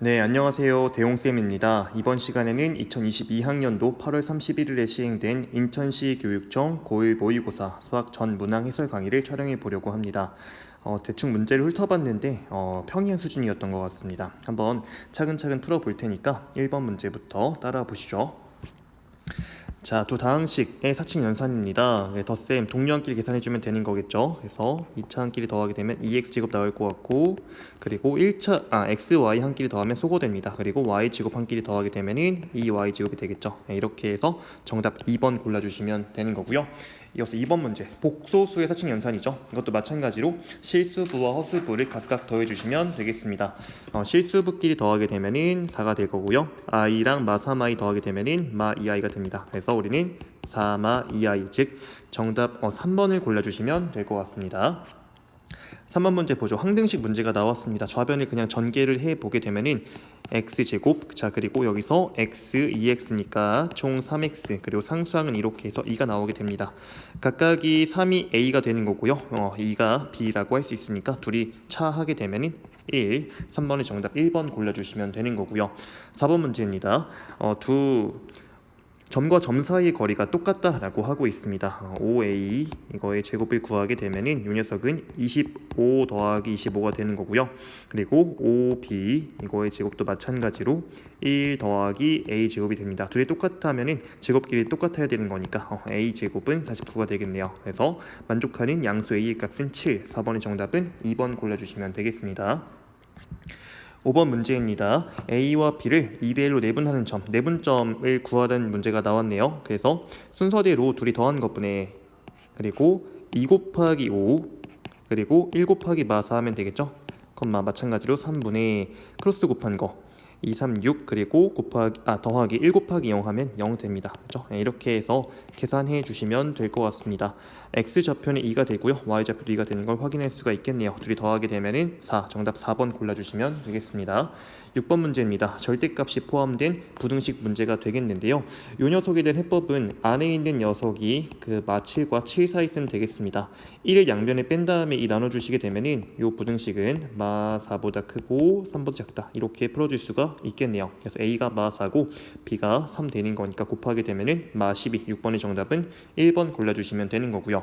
네, 안녕하세요. 대용쌤입니다. 이번 시간에는 2022학년도 8월 31일에 시행된 인천시 교육청 고1 모의고사 수학 전 문항 해설 강의를 촬영해 보려고 합니다. 대충 문제를 훑어봤는데 평이한 수준이었던 것 같습니다. 한번 차근차근 풀어볼 테니까 1번 문제부터 따라 보시죠. 자, 두 다항식의 사칙 연산입니다. 덧셈 동류항끼리 계산해주면 되는 거겠죠. 그래서 2차 항끼리 더하게 되면 2x제곱 나올 것 같고, 그리고 x, y 항끼리 더하면 소거됩니다. 그리고 y제곱 항끼리 더하게 되면은 2y제곱이 되겠죠. 이렇게 해서 정답 2번 골라주시면 되는 거고요. 이어서 2번 문제, 복소수의 사칙 연산이죠. 이것도 마찬가지로 실수부와 허수부를 각각 더해주시면 되겠습니다. 실수부끼리 더하게 되면은 4가 될 거고요. i랑 마 3i 더하게 되면은 마 2i가 됩니다. 그래서 우리는 4마 2i, 즉 정답 3번을 골라주시면 될 것 같습니다. 3번 문제 보죠. 항등식 문제가 나왔습니다. 좌변을 그냥 전개를 해보게 되면은 x제곱, 자 그리고 여기서 x, 2x니까 총 3x, 그리고 상수항은 이렇게 해서 2가 나오게 됩니다. 각각이 3이 a가 되는 거고요. 2가 b라고 할 수 있으니까 둘이 차하게 되면은 1, 3번의 정답 1번 골라주시면 되는 거고요. 4번 문제입니다. 점과 점 사이의 거리가 똑같다라고 하고 있습니다. 5a 이거의 제곱을 구하게 되면은 이 녀석은 25 더하기 25가 되는 거고요. 그리고 5b 이거의 제곱도 마찬가지로 1 더하기 a 제곱이 됩니다. 둘이 똑같다면은 제곱끼리 똑같아야 되는 거니까 a 제곱은 49가 되겠네요. 그래서 만족하는 양수 a의 값은 7. 4번의 정답은 2번 골라주시면 되겠습니다. 5번 문제입니다. A와 B를 2대 1로 내분하는 점, 내분점을 구하라는 문제가 나왔네요. 그래서 순서대로 둘이 더한 것분에, 그리고 2 곱하기 5, 그리고 1 곱하기 마4 하면 되겠죠. 컴마 마찬가지로 3분의 크로스 곱한 거 2, 3, 6, 그리고 더하기 1 곱하기 0 하면 0 됩니다. 그렇죠? 이렇게 해서 계산해 주시면 될 것 같습니다. x좌표는 2가 되고요. y좌표도 2가 되는 걸 확인할 수가 있겠네요. 둘이 더하게 되면은 4, 정답 4번 골라주시면 되겠습니다. 6번 문제입니다. 절대값이 포함된 부등식 문제가 되겠는데요. 이 녀석에 대한 해법은 안에 있는 녀석이 그 마7과 7 사이 있으면 되겠습니다. 1을 양변에 뺀 다음에 이 나눠주시게 되면은 이 부등식은 마4보다 크고 3보다 작다, 이렇게 풀어줄 수가 있겠네요. 그래서 A가 마4고 B가 3 되는 거니까 곱하게 되면은 마12, 6번의 정답은 1번 골라주시면 되는 거고요.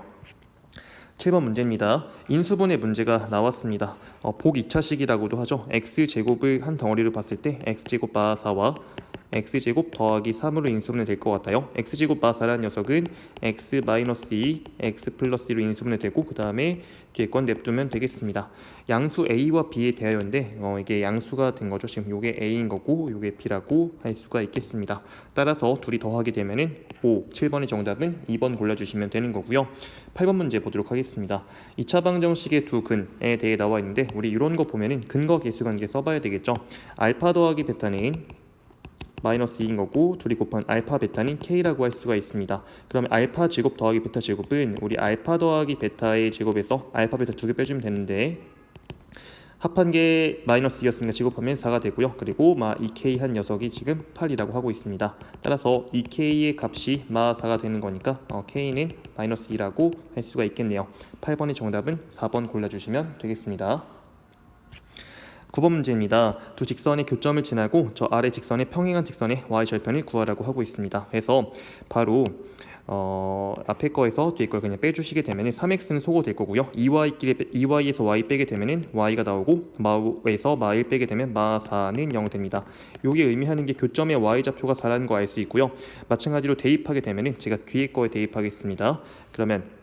7번 문제입니다. 인수분해 문제가 나왔습니다. 복 2차식이라고도 하죠. x제곱을 한 덩어리로 봤을 때 x제곱 마 4와 x제곱 더하기 3으로 인수분해 될 것 같아요. x제곱 마 4라는 녀석은 x 마이너스 2, x 플러스 2로 인수분해 되고, 그 다음에 뒤에 건 냅두면 되겠습니다. 양수 a와 b에 대하여인데 이게 양수가 된 거죠. 지금 요게 a인 거고 요게 b라고 할 수가 있겠습니다. 따라서 둘이 더하게 되면은 5, 7번의 정답은 2번 골라주시면 되는 거고요. 8번 문제 보도록 하겠습니다. 2차 방정식의 두 근에 대해 나와 있는데, 우리 이런 거 보면은 근거 계수 관계 써봐야 되겠죠. 알파 더하기 베타는 마이너스 2인 거고, 둘이 곱한 알파 베타는 k라고 할 수가 있습니다. 그러면 알파 제곱 더하기 베타 제곱은 우리 알파 더하기 베타의 제곱에서 알파 베타 두 개 빼주면 되는데, 합한 게 마이너스 2였으니까 제곱하면 4가 되고요. 그리고 마 2k 한 녀석이 지금 8이라고 하고 있습니다. 따라서 2k의 값이 마 4가 되는 거니까 k는 마이너스 2라고 할 수가 있겠네요. 8번의 정답은 4번 골라주시면 되겠습니다. 9번 문제입니다. 두 직선의 교점을 지나고 저 아래 직선의 평행한 직선의 y절편을 구하라고 하고 있습니다. 그래서 바로 앞에 거에서 뒤에 걸 그냥 빼주시게 되면 3x는 소거될 거고요. 2y에서 y 빼게 되면 y가 나오고, 마에서 마1 빼게 되면 마4는 0 됩니다. 이게 의미하는 게 교점의 y좌표가 4라는 거 알 수 있고요. 마찬가지로 대입하게 되면 제가 뒤에 거에 대입하겠습니다. 그러면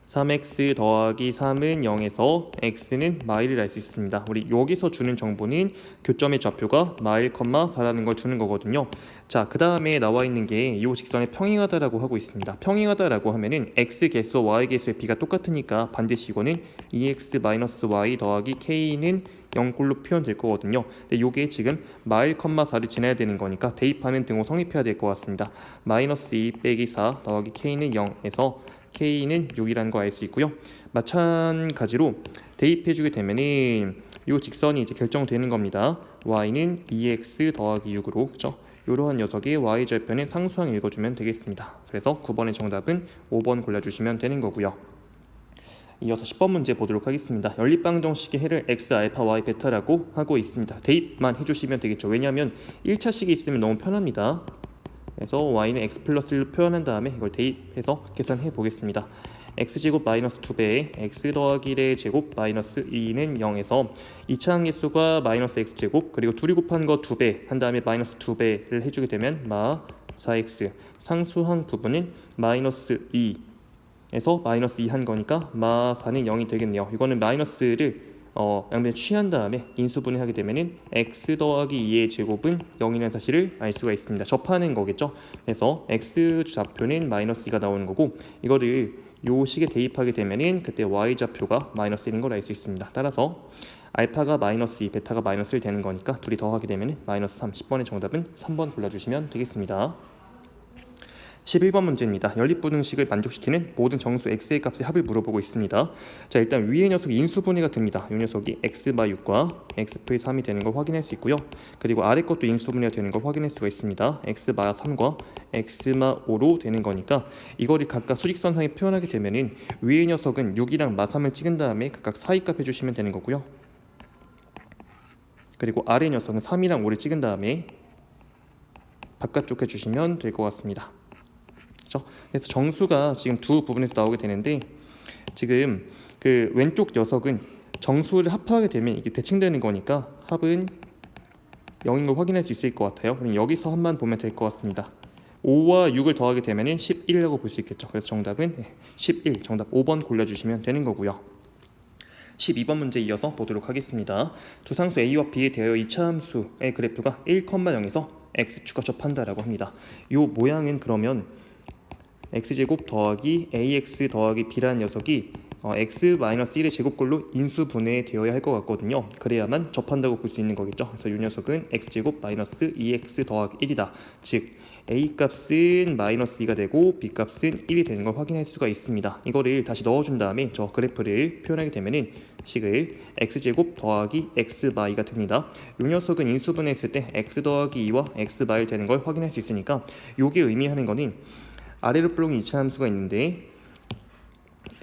3x 더하기 3은 0에서 x는 마1을 알 수 있습니다. 우리 여기서 주는 정보는 교점의 좌표가 마1, 4라는 걸 주는 거거든요. 자, 그 다음에 나와 있는 게 이 직선에 평행하다라고 하고 있습니다. 평행하다라고 하면은 x 개수와 y 개수의 비가 똑같으니까 반드시 이거는 2x-y 더하기 k는 0꼴로 표현될 거거든요. 근데 이게 지금 마1, 4를 지나야 되는 거니까 대입하면 등호 성립해야 될 것 같습니다. 마이너스 2 빼기 4 더하기 k는 0에서 k는 6이라는 거 알 수 있고요. 마찬가지로 대입해주게 되면은 이 직선이 이제 결정되는 겁니다. y는 2x 더하기 6으로, 그죠? 이러한 녀석의 y절편의 상수항 읽어주면 되겠습니다. 그래서 9번의 정답은 5번 골라주시면 되는 거고요. 이어서 10번 문제 보도록 하겠습니다. 연립방정식의 해를 x, 알파, y, 베타라고 하고 있습니다. 대입만 해주시면 되겠죠. 왜냐하면 1차식이 있으면 너무 편합니다. 그래서 y는 x 플러스 1로 표현한 다음에 이걸 대입해서 계산해 보겠습니다. x제곱 마이너스 2배에 x 더하기 1의 제곱 마이너스 2는 0에서 2차 항계수가 마이너스 x제곱 그리고 둘이 곱한 거 2배 한 다음에 마이너스 2배를 해주게 되면 마 4x 상수항 부분은 마이너스 2에서 마이너스 2 한 거니까 마 4는 0이 되겠네요. 이거는 마이너스를 양변에 취한 다음에 인수분해 하게 되면은 x 더하기 2의 제곱은 0이라는 사실을 알 수가 있습니다. 접하는 거겠죠. 그래서 x 좌표는 마이너스 2가 나오는 거고 이거를 요 식에 대입하게 되면은 그때 y 좌표가 마이너스 1인 걸 알 수 있습니다. 따라서 알파가 마이너스 2, 베타가 마이너스 1 되는 거니까 둘이 더하게 되면은 마이너스 3. 10번의 정답은 3번 골라주시면 되겠습니다. 11번 문제입니다. 연립분응식을 만족시키는 모든 정수 x의 값의 합을 물어보고 있습니다. 자, 일단 위의 녀석이 인수분해가 됩니다. 이 녀석이 x마 6과 x플 3이 되는 걸 확인할 수 있고요. 그리고 아래 것도 인수분해가 되는 걸 확인할 수가 있습니다. x마 3과 x마 5로 되는 거니까 이거를 각각 수직선상에 표현하게 되면은 위의 녀석은 6이랑 마 3을 찍은 다음에 각각 사이값 해주시면 되는 거고요. 그리고 아래 녀석은 3이랑 5를 찍은 다음에 바깥쪽 해주시면 될 것 같습니다. 그래서 정수가 지금 두 부분에서 나오게 되는데 지금 그 왼쪽 녀석은 정수를 합하게 되면 이게 대칭되는 거니까 합은 0인 걸 확인할 수 있을 것 같아요. 그럼 여기서 합만 보면 될 것 같습니다. 5와 6을 더하게 되면 11이라고 볼 수 있겠죠. 그래서 정답은 11, 정답 5번 골라주시면 되는 거고요. 12번 문제 이어서 보도록 하겠습니다. 두 상수 A와 B에 대하여 2차 함수의 그래프가 1,0에서 x축과 접한다라고 합니다. 이 모양은 그러면 x제곱 더하기 ax 더하기 b라는 녀석이 x-1의 제곱꼴로 인수분해되어야 할 것 같거든요. 그래야만 접한다고 볼 수 있는 거겠죠. 그래서 이 녀석은 x제곱 마이너스 2x 더하기 1이다. 즉 a값은 마이너스 2가 되고 b값은 1이 되는 걸 확인할 수가 있습니다. 이거를 다시 넣어준 다음에 저 그래프를 표현하게 되면은 식을 x제곱 더하기 x마이가 됩니다. 이 녀석은 인수분해했을 때 x 더하기 2와 x마이 되는 걸 확인할 수 있으니까 이게 의미하는 거는 아래로 불러온 2차 함수가 있는데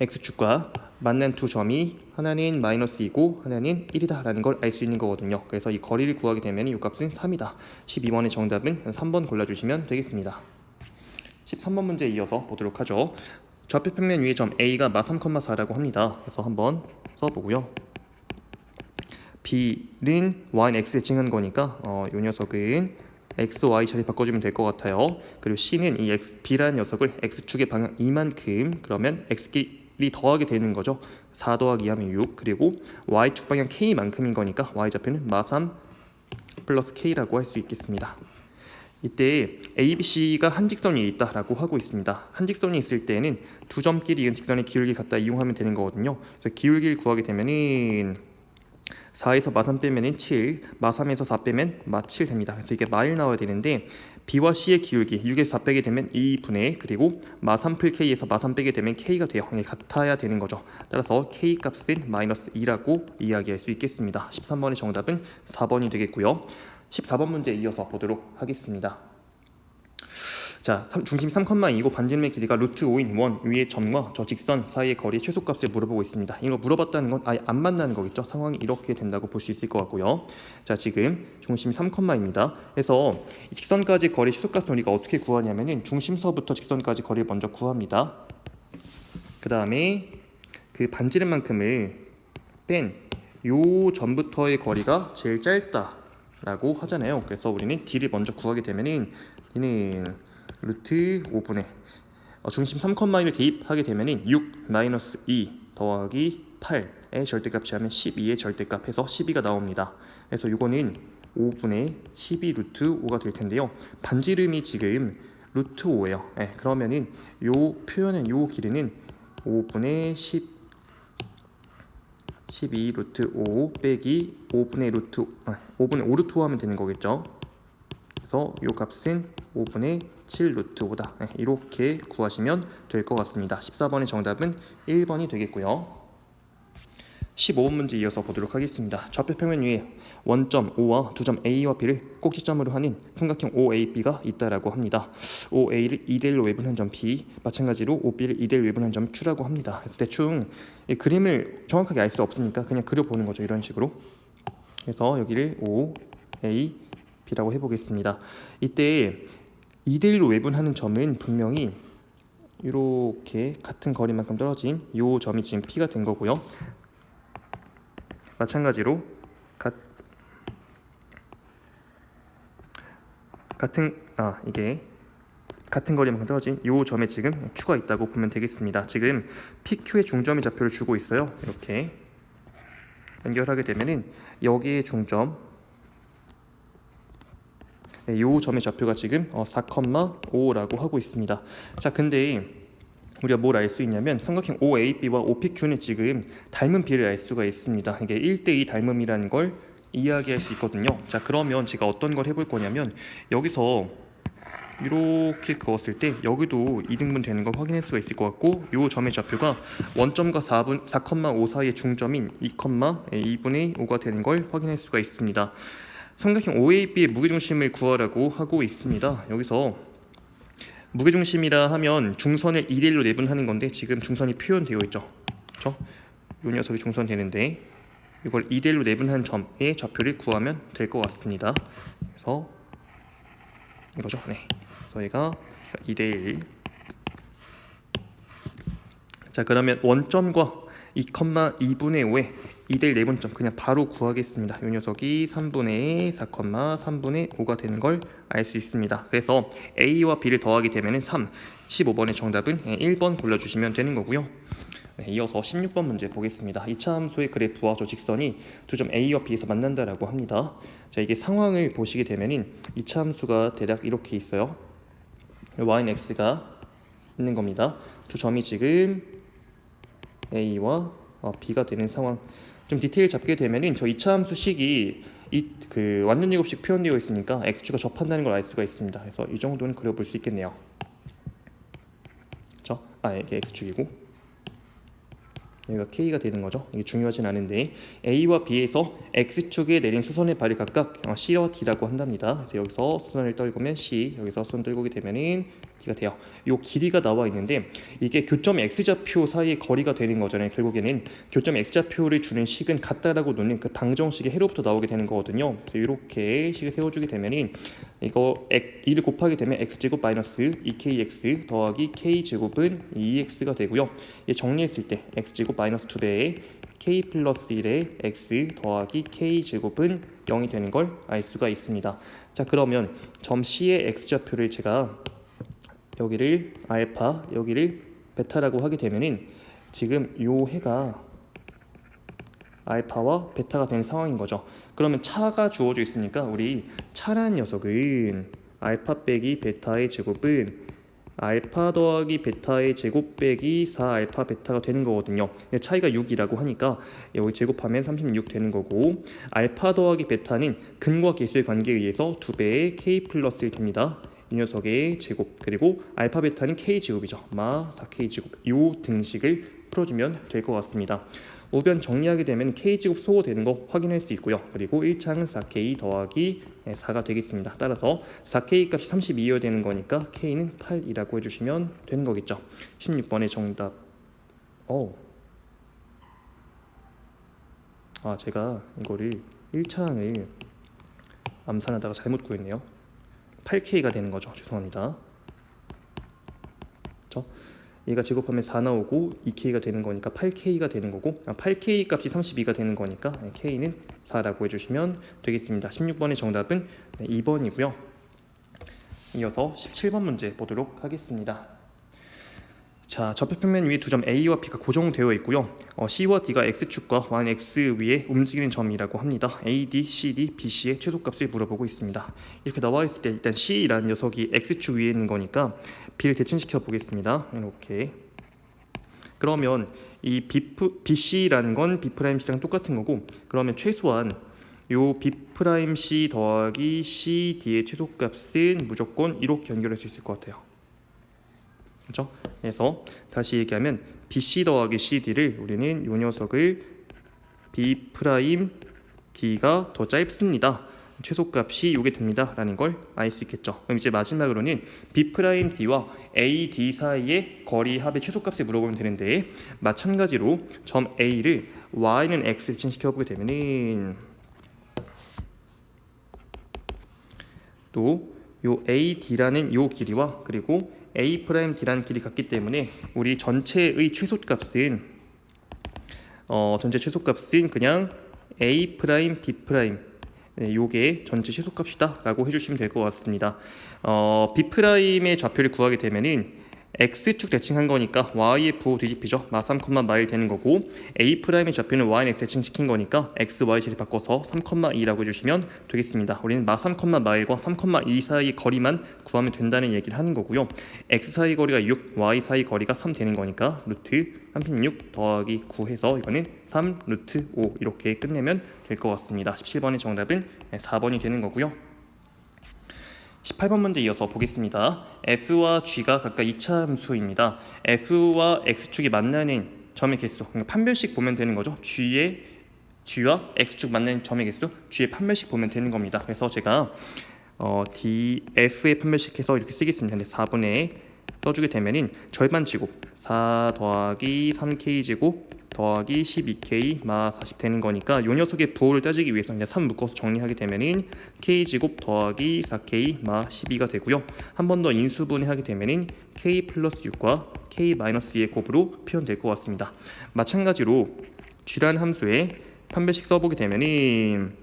x축과 만난 두 점이 하나는 마이너스 2고 하나는 1이다 라는 걸 알 수 있는 거거든요. 그래서 이 거리를 구하게 되면 이 값은 3이다. 12번의 정답은 3번 골라주시면 되겠습니다. 13번 문제 이어서 보도록 하죠. 좌표 평면 위의 점 A가 마 3,4라고 합니다. 그래서 한번 써보고요. B는 Y는 X에 칭한 거니까 이 녀석은 x, y 자리 바꿔주면 될 것 같아요. 그리고 c는 이 b라는 녀석을 x축의 방향 이만큼 그러면 x끼리 더하게 되는 거죠. 4 더하기 2 하면 6 그리고 y축 방향 k만큼인 거니까 y좌표는 마3 플러스 k라고 할 수 있겠습니다. 이때 A, B, C가 한 직선 위에 있다라고 하고 있습니다. 한 직선이 있을 때는 두 점끼리 이은 직선의 기울기 갖다 이용하면 되는 거거든요. 그래서 기울기를 구하게 되면은 4에서 마3 빼면 7, 마3에서 4 빼면 마7 됩니다. 그래서 이게 마일 나와야 되는데 B와 C의 기울기 6에서 4 빼게 되면 2분의 그리고 마3 풀 K에서 마3 빼게 되면 K가 돼요. 이게 같아야 되는 거죠. 따라서 K 값은 마이너스 2라고 이야기할 수 있겠습니다. 13번의 정답은 4번이 되겠고요. 14번 문제 이어서 보도록 하겠습니다. 자, 중심 3,2고 반지름의 길이가 루트 5인 원 위의 점과 저 직선 사이의 거리의 최소값을 물어보고 있습니다. 이거 물어봤다는 건 아예 안 만나는 거겠죠. 상황이 이렇게 된다고 볼 수 있을 것 같고요. 자, 지금 중심이 3,2입니다. 그래서 이 직선까지 거리 최소값을 우리가 어떻게 구하냐면은 중심서부터 직선까지 거리를 먼저 구합니다. 그 다음에 그 반지름만큼을 뺀 요 점부터의 거리가 제일 짧다라고 하잖아요. 그래서 우리는 D를 먼저 구하게 되면은 D는 루트 5분의 중심 3,2를 대입하게 되면 6 마이너스 2 더하기 8의 절대값이 하면 12의 절대값 해서 12가 나옵니다. 그래서 이거는 5분의 12 루트 5가 될 텐데요. 반지름이 지금 루트 5예요. 네, 그러면은 요 표현은 요 길이는 5분의 12 루트 5 빼기 5분의 5 루트 5 하면 되는 거겠죠. 그래서 이 값은 5분의 7 루트 5다. 네, 이렇게 구하시면 될 것 같습니다. 14번의 정답은 1번이 되겠고요. 15번 문제 이어서 보도록 하겠습니다. 좌표 평면 위에 원점 O와 두점 A와 B를 꼭지점으로 하는 삼각형 OAB가 있다라고 합니다. OA를 2대1로 외분한 점 P, 마찬가지로 OB를 2대1 외분한 점 Q라고 합니다. 그래서 대충 이 그림을 정확하게 알 수 없으니까 그냥 그려보는 거죠. 이런 식으로. 그래서 여기를 OAB라고 해보겠습니다. 이때 2대1로 외분하는 점은 분명히 이렇게 같은 거리만큼 떨어진 이 점이 지금 P가 된 거고요. 마찬가지로 이게 같은 거리만큼 떨어진 이 점에 지금 Q가 있다고 보면 되겠습니다. 지금 PQ의 중점의 좌표를 주고 있어요. 이렇게 연결하게 되면은 여기의 중점, 이 점의 좌표가 지금 4,5라고 하고 있습니다. 자, 근데 우리가 뭘 알 수 있냐면 삼각형 OAB와 OPQ는 지금 닮은 비를 알 수가 있습니다. 이게 1대2 닮음이라는 걸 이야기할 수 있거든요. 자, 그러면 제가 어떤 걸 해볼 거냐면 여기서 이렇게 그었을 때 여기도 2등분 되는 걸 확인할 수가 있을 것 같고, 이 점의 좌표가 원점과 4,5 사이의 중점인 2,2분의 5가 되는 걸 확인할 수가 있습니다. 삼각형 OAB의 무게중심을 구하라고 하고 있습니다. 여기서 무게중심이라 하면 중선을 2대1로 내분하는 건데 지금 중선이 표현되어 있죠. 그렇죠? 이 녀석이 중선 되는데 이걸 2대1로 내분한 점의 좌표를 구하면 될 것 같습니다. 그래서 이거죠. 네. 그래서 얘가 2대1. 자, 그러면 원점과 2,2분의 5의 2대1 내분점 그냥 바로 구하겠습니다. 이 녀석이 3분의 4,3분의 5가 되는 걸 알 수 있습니다. 그래서 A와 B를 더하게 되면 3, 15번의 정답은 1번 골라주시면 되는 거고요. 네, 이어서 16번 문제 보겠습니다. 2차 함수의 그래프와 저 직선이 두 점 A와 B에서 만난다라고 합니다. 자, 이게 상황을 보시게 되면은 2차 함수가 대략 이렇게 있어요. y는 x가 있는 겁니다. 두 점이 지금 A와 B가 되는 상황. 좀 디테일 잡게 되면은 저 2차 함수 식이 그 완전 제곱식 표현되어 있으니까 x축과 접한다는 걸 알 수가 있습니다. 그래서 이 정도는 그려볼 수 있겠네요. 그렇죠? 이게 x축이고 여기가 k가 되는 거죠. 이게 중요하진 않은데 A와 B에서 x축에 내린 수선의 발이 각각 C와 D라고 한답니다. 그래서 여기서 수선을 떨구면 C, 여기서 수선 떨구게 되면은 D가 돼요. 이 길이가 나와 있는데 이게 교점 x좌표 사이의 거리가 되는 거잖아요. 결국에는 교점 x좌표를 주는 식은 같다라고 놓는 그 방정식의 해로부터 나오게 되는 거거든요. 그래서 이렇게 식을 세워주게 되면은 이거 2를 곱하게 되면 x제곱 마이너스 2kx 더하기 k제곱은 2x가 되고요. 정리했을 때 x제곱 마이너스 2배의 k 플러스 1의 x 더하기 k제곱은 0이 되는 걸 알 수가 있습니다. 자, 그러면 점 C의 x좌표를 제가 여기를 알파, 여기를 베타라고 하게 되면은 지금 요 해가 알파와 베타가 된 상황인 거죠. 그러면 차가 주어져 있으니까 우리 차라는 녀석은 알파 빼기 베타의 제곱은 알파 더하기 베타의 제곱 빼기 4알파 베타가 되는 거거든요. 차이가 6이라고 하니까 여기 제곱하면 36 되는 거고, 알파 더하기 베타는 근과 계수의 관계에 의해서 2배의 k 플러스 1 됩니다. 이 녀석의 제곱, 그리고 알파 베타는 k 제곱이죠. 4k 제곱. 이 등식을 풀어주면 될 것 같습니다. 우변 정리하게 되면 k제곱 소호되는 거 확인할 수 있고요. 그리고 1차항은 4k 더하기 4가 되겠습니다. 따라서 4k 값이 32여야 되는 거니까 k는 8이라고 해주시면 되는 거겠죠. 16번의 정답. 제가 이거를 1차항을 암산하다가 잘못 구했네요. 8k가 되는 거죠. 죄송합니다. 그렇죠? 얘가 제곱하면 4 나오고 2k가 되는 거니까 8k가 되는 거고, 8k 값이 32가 되는 거니까 k는 4라고 해주시면 되겠습니다. 16번의 정답은 2번이고요. 이어서 17번 문제 보도록 하겠습니다. 자, 좌표평면 위에 두 점 A와 B가 고정되어 있고요. C와 D가 X축과 Y는 X 위에 움직이는 점이라고 합니다. AD, CD, BC의 최소값을 물어보고 있습니다. 이렇게 나와 있을 때 일단 C라는 녀석이 X축 위에 있는 거니까 B를 대칭시켜 보겠습니다. 이렇게. 그러면 이 BC라는 건 B'C랑 똑같은 거고, 그러면 최소한 요 B'C 더하기 CD의 최소값은 무조건 이렇게 연결할 수 있을 것 같아요. 그렇죠? 그래서 다시 얘기하면 BC 더하기 CD를 우리는 요 녀석을 B 프라임 D가 더 짧습니다. 최소값이 요게 됩니다 라는 걸 알 수 있겠죠. 그럼 이제 마지막으로는 B 프라임 D와 A, D 사이의 거리 합의 최소값을 물어보면 되는데, 마찬가지로 점 A를 Y는 X 대칭시켜보게 되면은 또 요 AD라는 요 길이와 그리고 A 프라임 D라는 길이 같기 때문에 우리 전체의 최소값은 그냥 A 프라임 B 프라임, 요게 전체 최소값이다 라고 해주시면 될 것 같습니다. B 프라임의 좌표를 구하게 되면은 X축 대칭한 거니까 Y의 부호 뒤집히죠. 마 3, 마1 되는 거고, A 프라임의 좌표는 Y는 X 대칭시킨 거니까 X, Y 자리 바꿔서 3, 2라고 해주시면 되겠습니다. 우리는 마 3, 마일과 3, 2 사이 거리만 구하면 된다는 얘기를 하는 거고요. X 사이 거리가 6, Y 사이 거리가 3 되는 거니까 루트 36 더하기 9 해서 이거는 3 루트 5 이렇게 끝내면 될 것 같습니다. 17번의 정답은 4번이 되는 거고요. 18번 문제 이어서 보겠습니다. F와 G가 각각 2차 함수입니다. F와 X축이 만나는 점의 개수, 그러니까 판별식 보면 되는 거죠. G와 X축 만나는 점의 개수, G의 판별식 보면 되는 겁니다. 그래서 제가 F의 판별식 해서 이렇게 쓰겠습니다. 근데 4분의 써주게 되면은 절반 제곱 4 더하기 3K 제곱 더하기 12K 마 40 되는 거니까 요 녀석의 부호를 따지기 위해서 그냥 3 묶어서 정리하게 되면은 K제곱 더하기 4K 마 12가 되고요. 한 번 더 인수분해 하게 되면은 K 플러스 6과 K 마이너스 2의 곱으로 표현될 것 같습니다. 마찬가지로 G라는 함수에 판별식 써보게 되면은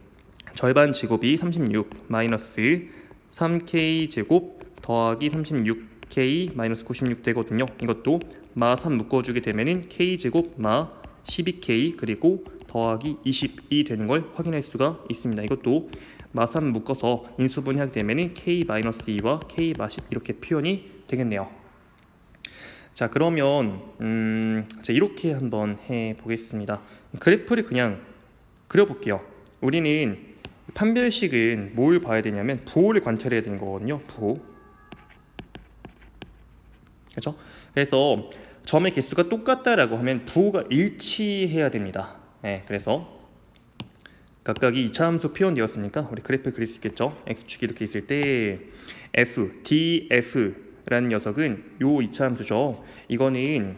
절반 제곱이 36 마이너스 3K 제곱 더하기 36K 마이너스 96 되거든요. 이것도 마 3 묶어주게 되면은 K제곱 마 12K 그리고 더하기 22 되는 걸 확인할 수가 있습니다. 이것도 마 3 묶어서 인수분해하게 되면은 K-2와 K-10 이렇게 표현이 되겠네요. 자, 그러면 이렇게 한번 해보겠습니다. 그래프를 그냥 그려볼게요. 우리는 판별식은 뭘 봐야 되냐면 부호를 관찰해야 되는 거거든요. 부호. 그렇죠? 그래서 점의 개수가 똑같다라고 하면 부호가 일치해야 됩니다. 그래서 각각이 2차 함수 표현되었으니까 우리 그래프 그릴 수 있겠죠. X축이 이렇게 있을 때 F, DF라는 녀석은 요 2차 함수죠. 이거는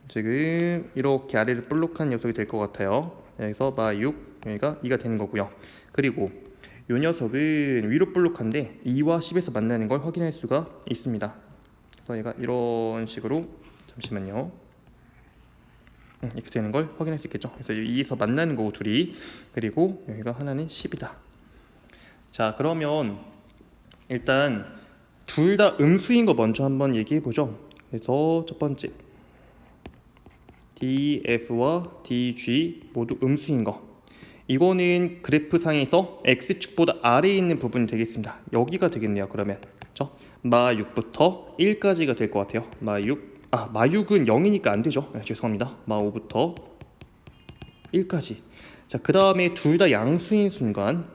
지금 이렇게 아래를 볼록한 녀석이 될 것 같아요. 그래서 마 6, 여기가 2가 되는 거고요. 그리고 요 녀석은 위로 볼록한데 2와 10에서 만나는 걸 확인할 수가 있습니다. 그래서 얘가 이런 식으로, 잠시만요, 이렇게 되는 걸 확인할 수 있겠죠. 그래서 2에서 만나는 거고 둘이, 그리고 여기가 하나는 10이다. 자, 그러면 일단 둘 다 음수인 거 먼저 한번 얘기해 보죠. 그래서 첫 번째 DF와 DG 모두 음수인 거, 이거는 그래프상에서 X축보다 아래에 있는 부분이 되겠습니다. 여기가 되겠네요. 그러면 그렇죠? 마 6부터 1까지가 될 것 같아요. 마 6은 0이니까 안 되죠. 죄송합니다. 마 5부터 1까지. 자, 그 다음에 둘 다 양수인 순간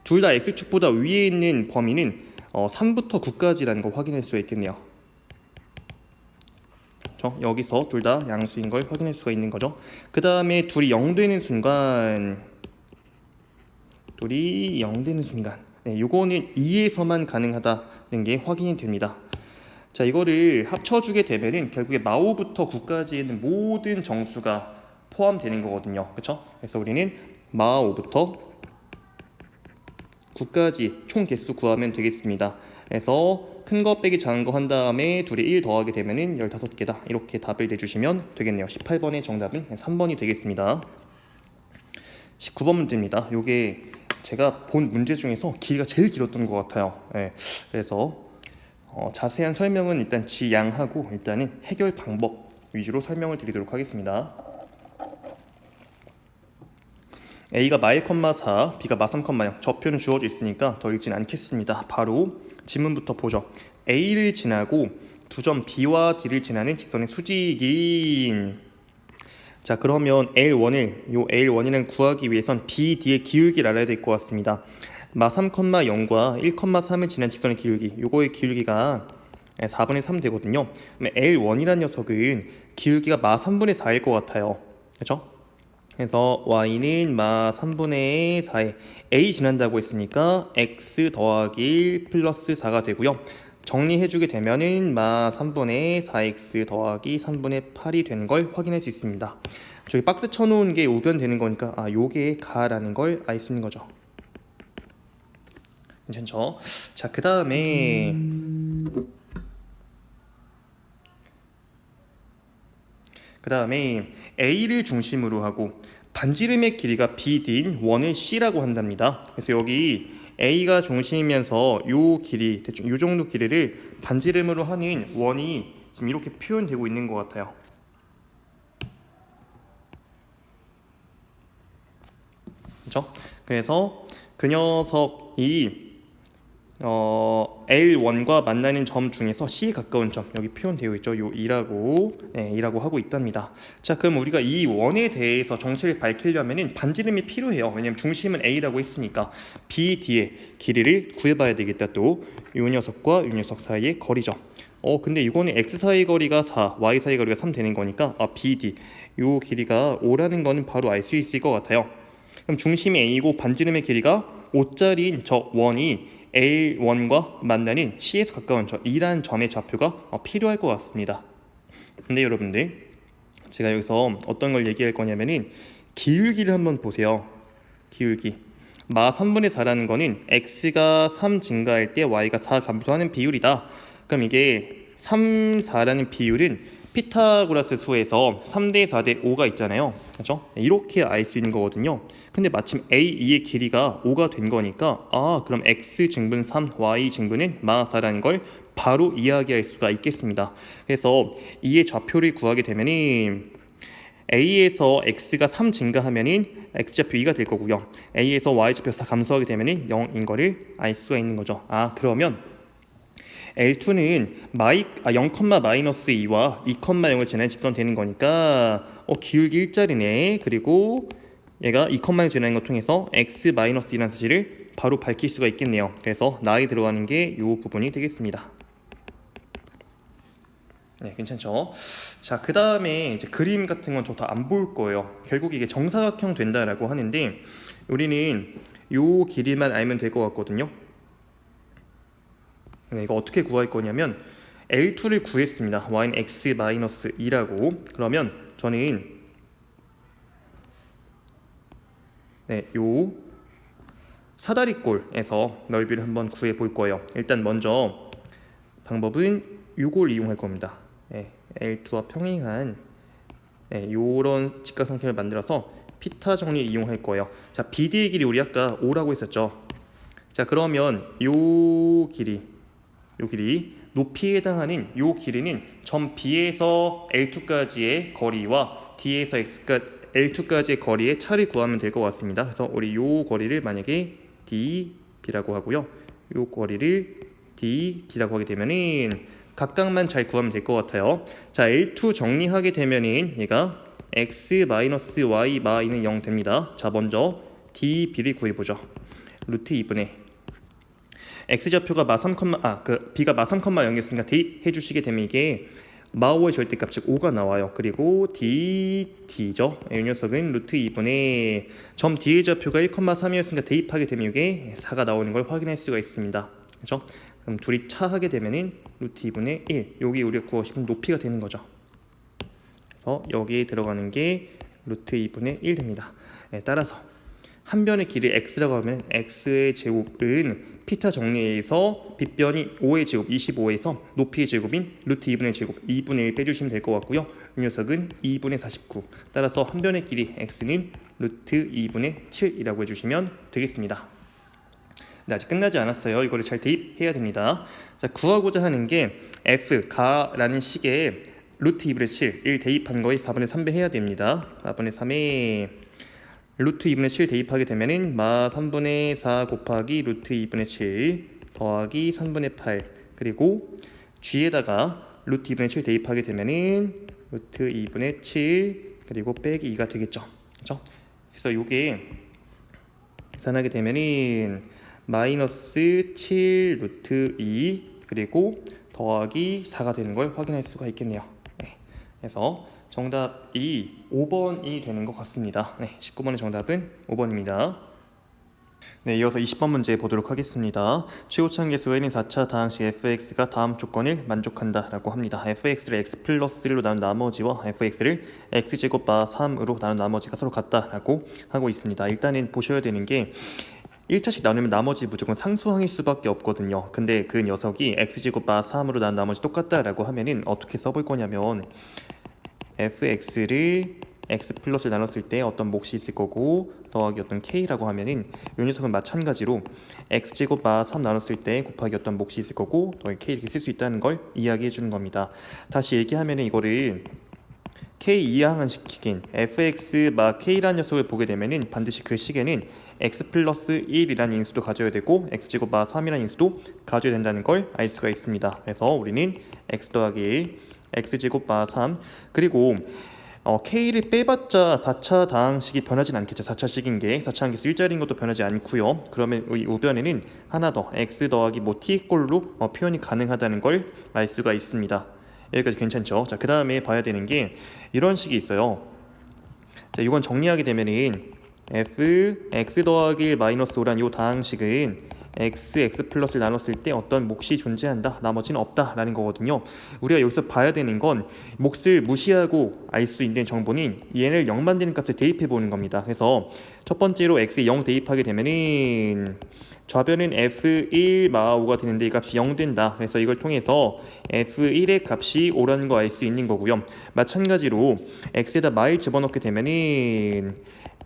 둘 다 X축보다 위에 있는 범위는 3부터 9까지라는 걸 확인할 수가 있겠네요. 그렇죠? 여기서 둘 다 양수인 걸 확인할 수가 있는 거죠. 그 다음에 둘이 0 되는 순간, 요거는 2에서만 가능하다는 게 확인이 됩니다. 자, 이거를 합쳐주게 되면은 결국에 마5부터 9까지에는 모든 정수가 포함되는 거거든요. 그렇죠? 그래서 우리는 마5부터 9까지 총 개수 구하면 되겠습니다. 그래서 큰 거 빼기 작은 거 한 다음에 둘이 1 더하게 되면은 15개다. 이렇게 답을 내주시면 되겠네요. 18번의 정답은 3번이 되겠습니다. 19번 문제입니다. 요게 제가 본 문제 중에서 길이가 제일 길었던 것 같아요. 그래서 자세한 설명은 일단 지양하고 일단은 해결 방법 위주로 설명을 드리도록 하겠습니다. A가 마 1,4, B가 마 3,0. 좌표는 주어져 있으니까 더 읽진 않겠습니다. 바로 지문부터 보죠. A를 지나고 두 점 B와 D를 지나는 직선의 수직인. 자, 그러면 L1이라는 구하기 위해선 B, D의 기울기를 알아야 될 것 같습니다. 마 3,0과 1,3을 지난 직선의 기울기, 요거의 기울기가 4분의 3 되거든요. L1이라는 녀석은 기울기가 마 3분의 4일 것 같아요. 그렇죠? 그래서 y는 마 3분의 4에 a 지난다고 했으니까 x 더하기 1 플러스 4가 되고요. 정리해주게 되면은 마 3분의 4x 더하기 3분의 8이 되는 걸 확인할 수 있습니다. 저기 박스 쳐놓은 게 우변되는 거니까 요게 가라는 걸 알 수 있는 거죠. 괜찮죠? 자, 그 다음에 A를 중심으로 하고 반지름의 길이가 BD인 원을 C라고 한답니다. 그래서 여기 A가 중심이면서 요 길이, 대충 요 정도 길이를 반지름으로 하는 원이 지금 이렇게 표현되고 있는 것 같아요. 그렇죠? 그래서 그 녀석이 L1과 만나는 점 중에서 C에 가까운 점, 여기 표현되어 있죠. 요 2라고 하고 있답니다. 자, 그럼 우리가 이 원에 대해서 정체를 밝히려면 반지름이 필요해요. 왜냐면 중심은 A라고 했으니까 BD의 길이를 구해봐야 되겠다. 또 요 녀석과 요 녀석 사이의 거리죠. 근데 이거는 X 사이 거리가 4, Y 사이 거리가 3 되는 거니까 BD 요 길이가 5라는 거는 바로 알 수 있을 것 같아요. 그럼 중심이 A고 반지름의 길이가 5짜리인 저 원이 L1과 만나는 C에서 가까운 저 2라는 점의 좌표가 필요할 것 같습니다. 근데 여러분들, 제가 여기서 어떤 걸 얘기할 거냐면은 기울기를 한번 보세요. 기울기 마 3분의 4라는 거는 x가 3 증가할 때 y가 4 감소하는 비율이다. 그럼 이게 3, 4라는 비율은 피타고라스 수에서 3대 4대 5가 있잖아요. 그렇죠? 이렇게 알 수 있는 거거든요. 근데 마침 A2의 길이가 5가 된 거니까 그럼 x 증분 3, y 증분은 마 4라는 걸 바로 이야기할 수가 있겠습니다. 그래서 이의 좌표를 구하게 되면은 A에서 x가 3 증가하면은 x좌표 2가 될 거고요. A에서 y좌표 4 감소하게 되면은 0인 거를 알 수가 있는 거죠. 그러면 L2는 0,-2와 2,0을 지나는 직선 되는 거니까 기울기 1짜리네. 그리고 얘가 2,0을 지나는 것 통해서 x-2라는 사실을 바로 밝힐 수가 있겠네요. 그래서 나에 들어가는 게 이 부분이 되겠습니다. 네, 괜찮죠? 자, 그 다음에 이제 그림 같은 건 저도 안 볼 거예요. 결국 이게 정사각형 된다라고 하는데 우리는 요 길이만 알면 될 것 같거든요. 네, 이거 어떻게 구할 거냐면 L2를 구했습니다. y는 x-2라고. 그러면 저는 요 사다리꼴에서 넓이를 한번 구해 볼 거예요. 일단 먼저 방법은 요걸 이용할 겁니다. L2와 평행한 요런 직각삼각형을 만들어서 피타 정리를 이용할 거예요. 자, BD의 길이 우리 아까 5라고 했었죠. 자, 그러면 요 길이 높이에 해당하는 요 길이는 점 B에서 L2까지의 거리와 D에서 L2까지의 거리의 차를 구하면 될 것 같습니다. 그래서 우리 요 거리를 만약에 DB라고 하고요. 요 거리를 DD라고 하게 되면은 각각만 잘 구하면 될 것 같아요. 자, L2 정리하게 되면은 얘가 x-y-는 0 됩니다. 자, 먼저 DB를 구해보죠. 루트 2분의 x좌표가 b가 마 3,0이었으니까 대입해 주시게 되면 이게 마5의 절대값 즉 5가 나와요. 그리고 dt죠. 이 녀석은 루트 2분의 점 d의 좌표가 1,3이었으니까 대입하게 되면 이게 4가 나오는 걸 확인할 수가 있습니다. 그렇죠? 그럼 둘이 차하게 되면은 루트 2분의 1 여기 우리가 구하고 싶은 높이가 되는 거죠. 그래서 여기에 들어가는 게 루트 2분의 1 됩니다. 따라서 한 변의 길이 x라고 하면 x의 제곱은 피타 정리에서 빗변이 5의 제곱 25에서 높이의 제곱인 루트 2분의 제곱 2분의 1 빼주시면 될 것 같고요. 이 녀석은 2분의 49. 따라서 한 변의 길이 x는 루트 2분의 7이라고 해주시면 되겠습니다. 네, 아직 끝나지 않았어요. 이거를 잘 대입해야 됩니다. 자, 구하고자 하는 게 f 가라는 식에 루트 2분의 7 1 대입한 거에 4분의 3배 해야 됩니다. 4분의 3에 루트 2분의 7 대입하게 되면은 마 3분의 4 곱하기 루트 2분의 7 더하기 3분의 8 그리고 g에다가 루트 2분의 7 대입하게 되면은 루트 2분의 7 그리고 빼기 2가 되겠죠. 그렇죠? 그래서 요게 계산하게 되면은 마이너스 7 루트 2 그리고 더하기 4가 되는 걸 확인할 수가 있겠네요. 그래서 정답이 5번이 되는 것 같습니다. 네, 19번의 정답은 5번입니다. 네, 이어서 20번 문제 보도록 하겠습니다. 최고차항 계수의 4차 다항식 fx가 다음 조건을 만족한다 라고 합니다. fx를 x 플러스 1로 나눈 나머지와 fx를 x제곱 바 3으로 나눈 나머지가 서로 같다 라고 하고 있습니다. 일단은 보셔야 되는 게 1차식 나누면 나머지 무조건 상수항일 수밖에 없거든요. 근데 그 녀석이 x제곱 바 3으로 나눈 나머지 똑같다 라고 하면은 어떻게 써볼 거냐면 fx를 x 플러스를 나눴을 때 어떤 몫이 있을 거고 더하기 어떤 k라고 하면은 이 녀석은 마찬가지로 x제곱 바 3 나눴을 때 곱하기 어떤 몫이 있을 거고 더하기 k 이렇게 쓸 수 있다는 걸 이야기해 주는 겁니다. 다시 얘기하면은 이거를 k 이항시키긴 fx 마 k라는 녀석을 보게 되면은 반드시 그 식에는 x 플러스 1이라는 인수도 가져야 되고 x제곱 바 3이라는 인수도 가져야 된다는 걸 알 수가 있습니다. 그래서 우리는 x 더하기 1 x제곱 바 3 그리고 K를 빼봤자 4차 다항식이 변하진 않겠죠. 4차식인 게 4차 항계수 일자리인 것도 변하지 않고요. 그러면 이 우변에는 하나 더 x 더하기 뭐 t꼴로 표현이 가능하다는 걸 알 수가 있습니다. 여기까지 괜찮죠? 자, 그 다음에 봐야 되는 게 이런 식이 있어요. 자, 이건 정리하게 되면은 f x 더하기 마이너스 5란 이 다항식은 x 플러스를 나눴을 때 어떤 몫이 존재한다, 나머지는 없다 라는 거거든요. 우리가 여기서 봐야 되는 건 몫을 무시하고 알 수 있는 정보는 얘를 0 만드는 값을 대입해 보는 겁니다. 그래서 첫 번째로 x에 0 대입하게 되면은 좌변은 f1 마 5가 되는데 이 값이 0 된다. 그래서 이걸 통해서 f1의 값이 5라는 거 알 수 있는 거고요. 마찬가지로 x에다 마를 집어넣게 되면은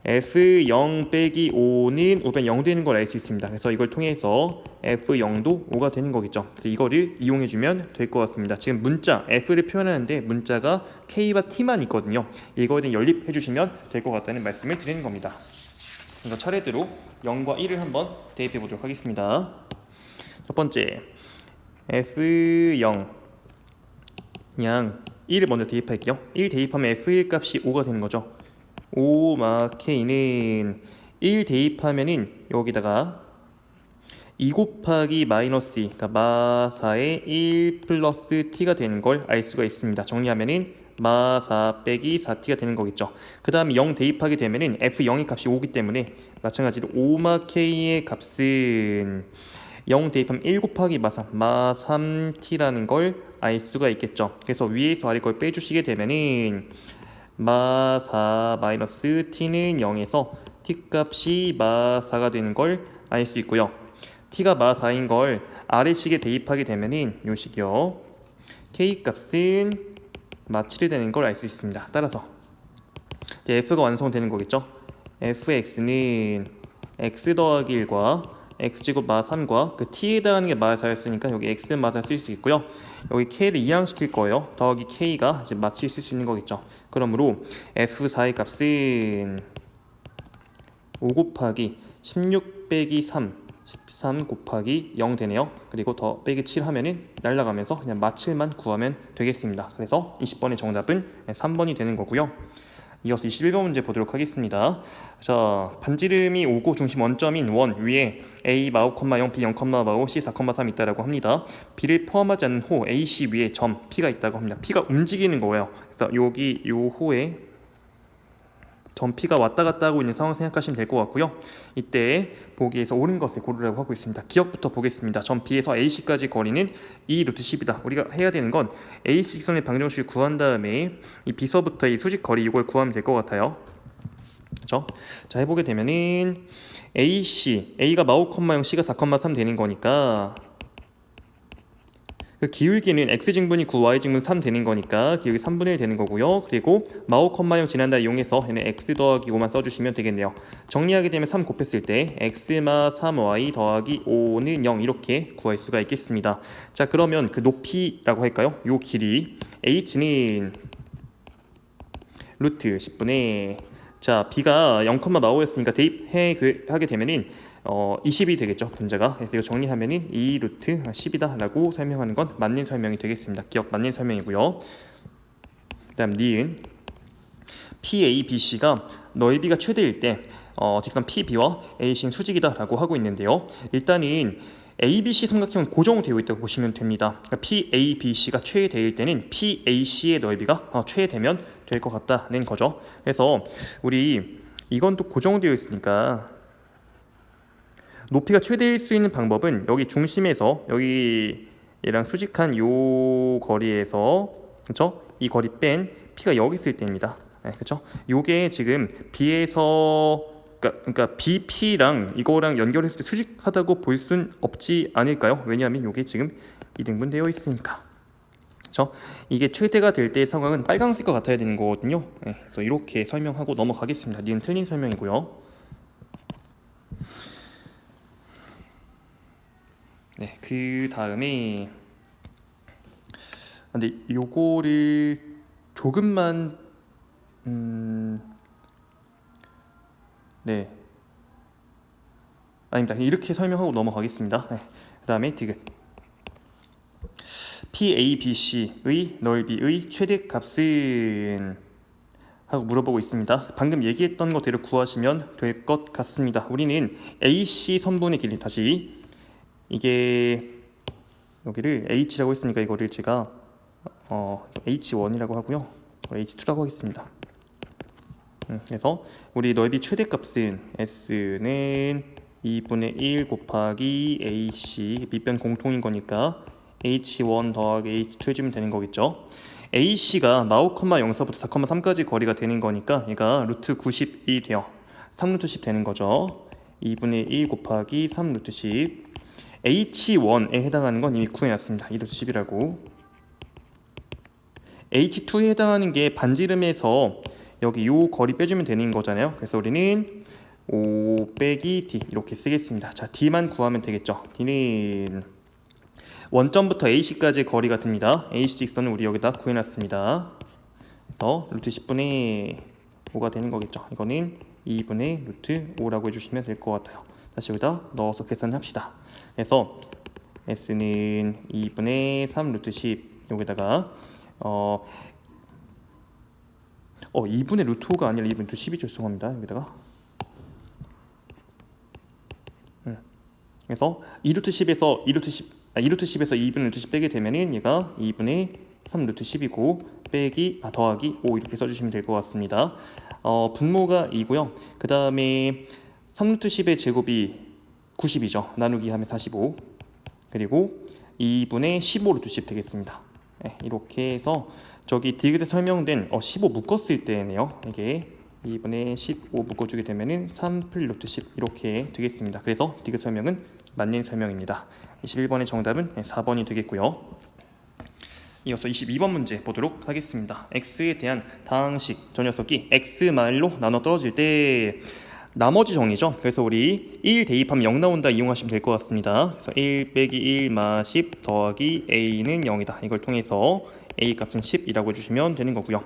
f0 빼기 5는 우변 0 되는 걸 알 수 있습니다. 그래서 이걸 통해서 f0도 5가 되는 거겠죠. 그래서 이거를 이용해주면 될 것 같습니다. 지금 문자 f를 표현하는데 문자가 k와 t만 있거든요. 이거에 대해 연립해주시면 될 것 같다는 말씀을 드리는 겁니다. 그래서 차례대로 0과 1을 한번 대입해 보도록 하겠습니다. 첫 번째 f0 그냥 1을 먼저 대입할게요. 1 대입하면 f1 값이 5가 되는 거죠. 5 마 k는 1 대입하면은 여기다가 2 곱하기 마이너스 2, 그러니까 마 4에 1 플러스 t가 되는 걸 알 수가 있습니다. 정리하면은 마 4 빼기 4t가 되는 거겠죠. 그 다음에 0 대입하게 되면은 f0의 값이 5기 때문에 마찬가지로 5 마 k의 값은 0 대입하면 1 곱하기 마 3, 마 3t라는 걸 알 수가 있겠죠. 그래서 위에서 아래 걸 빼주시게 되면은 마 4 마이너스 t는 0에서 t 값이 마 4가 되는 걸 알 수 있고요. t가 마 4인 걸 아래식에 대입하게 되면은 요 식이요. k 값은 마 7이 되는 걸 알 수 있습니다. 따라서 이제 f가 완성되는 거겠죠. fx는 x 더하기 1과 x제곱 마 3과 그 t에 해당하는 게 마 4였으니까 여기 x 마 4 쓸 수 있고요. 여기 k를 이항시킬 거예요. 더하기 k가 이제 마 7 쓸 수 있는 거겠죠. 그러므로 f4의 값은 5 곱하기 16 빼기 3 13 곱하기 0 되네요. 그리고 더 빼기 7 하면은 날라가면서 그냥 마 7만 구하면 되겠습니다. 그래서 20번의 정답은 3번이 되는 거고요. 이어서 21번 문제 보도록 하겠습니다. 자, 반지름이 5고 중심 원점인 원 위에 A 마 5, 0, B 0, 마 5, C 4, 3 있다라고 합니다. B를 포함하지 않는 호 AC 위에 점 P가 있다고 합니다. P가 움직이는 거예요. 그래서 여기 요 호에 점 P가 왔다 갔다 하고 있는 상황 생각하시면 될 것 같고요. 이때 보기에서 옳은 것을 고르라고 하고 있습니다. 기억부터 보겠습니다. 점 B에서 AC까지 거리는 2 루트 10이다. 우리가 해야 되는 건 AC 직선의 방정식을 구한 다음에 이 B서부터 이 수직 거리 이걸 구하면 될 것 같아요. 그렇죠? 자, 해보게 되면은 AC, A가 마 5, 0, C가 4, 3 되는 거니까 그 기울기는 x증분이 9, y증분 3 되는 거니까 기울기 3분의 1 되는 거고요. 그리고 마 5, 0 지난달 이용해서 얘는 x 더하기 5만 써주시면 되겠네요. 정리하게 되면 3 곱했을 때 x마 3y 더하기 5는 0 이렇게 구할 수가 있겠습니다. 자, 그러면 그 높이라고 할까요? 요 길이 h는 루트 10분의 자, b가 0, 마 5였으니까 대입하게 되면은 20이 되겠죠, 분자가. 그래서 이거 정리하면은 2 루트 10이다 라고 설명하는 건 맞는 설명이 되겠습니다. 기억 맞는 설명이고요. 그 다음 니은 PABC가 넓이가 최대일 때 직선 PB와 AC는 수직이다 라고 하고 있는데요. 일단은 ABC 삼각형은 고정되어 있다고 보시면 됩니다. 그러니까 PABC가 최대일 때는 PAC의 넓이가 최대면 될 것 같다는 거죠. 그래서 우리 이건 또 고정되어 있으니까 높이가 최대일 수 있는 방법은 여기 중심에서 여기 얘랑 수직한 요 거리에서, 그렇죠? 이 거리 뺀 P가 여기 있을 때입니다. 네, 그렇죠? 요게 지금 B에서 그러니까 BP랑 이거랑 연결했을 때 수직하다고 볼 순 없지 않을까요? 왜냐하면 요게 지금 이등분되어 있으니까. 그렇죠? 이게 최대가 될 때의 상황은 빨간색과 같아야 되는 거거든요. 네, 그래서 이렇게 설명하고 넘어가겠습니다. 니은 틀린 설명이고요. 네, 그 다음에 근데 요거를 조금만 네, 아닙니다. 이렇게 설명하고 넘어가겠습니다. 네, 그 다음에 디귿 PABC의 넓이의 최대값은 하고 물어보고 있습니다. 방금 얘기했던 것대로 구하시면 될 것 같습니다. 우리는 AC 선분의 길이, 다시 이게 여기를 H라고 했으니까 이거를 제가 H1이라고 하고요, H2라고 하겠습니다. 그래서 우리 넓이 최대값은 S는 2분의 1 곱하기 AC, 밑변 공통인 거니까 H1 더하기 H2 해주면 되는 거겠죠. AC가 45,0부터 4,3까지 거리가 되는 거니까 얘가 루트 90이 돼요. 3루트 10 되는 거죠. 2분의 1 곱하기 3루트 10. H1에 해당하는 건 이미 구해놨습니다. 2루트 10이라고. H2에 해당하는 게 반지름에서 여기 요 거리 빼주면 되는 거잖아요. 그래서 우리는 5 빼기 D 이렇게 쓰겠습니다. 자, D만 구하면 되겠죠. D는 원점부터 AC까지의 거리가 됩니다. AC 직선은 우리 여기다 구해놨습니다. 그래서 루트 10분의 5가 되는 거겠죠. 이거는 2분의 루트 5라고 해주시면 될 것 같아요. 다시 여기다 넣어서 계산합시다. 그래서 S는 2분의 3 루트 10 여기다가 2분의 루트 5가 아니라 2분의 루트 10이 죄송합니다. 여기다가 그래서 2루트 10에서 2분의 루트 10 빼게 되면은 얘가 2분의 3 루트 10이고 빼기 더하기 5 이렇게 써주시면 될 것 같습니다. 분모가 2고요. 그 다음에 3 루트 10의 제곱이 90이죠. 나누기 하면 45. 그리고 2분의 15 루트 10 되겠습니다. 네, 이렇게 해서 저기 디귿에 설명된 15 묶었을 때네요. 이게 2분의 15 묶어주게 되면은 3 플 루트 10 이렇게 되겠습니다. 그래서 디귿 설명은 맞는 설명입니다. 21번의 정답은 4번이 되겠고요. 이어서 22번 문제 보도록 하겠습니다. x에 대한 다항식, 저 녀석이 x마일로 나눠 떨어질 때 나머지 정리죠. 그래서 우리 1 대입하면 0 나온다 이용하시면 될 것 같습니다. 그래서 1 빼기 1 마 10 더하기 a는 0이다. 이걸 통해서 a 값은 10이라고 해주시면 되는 거고요.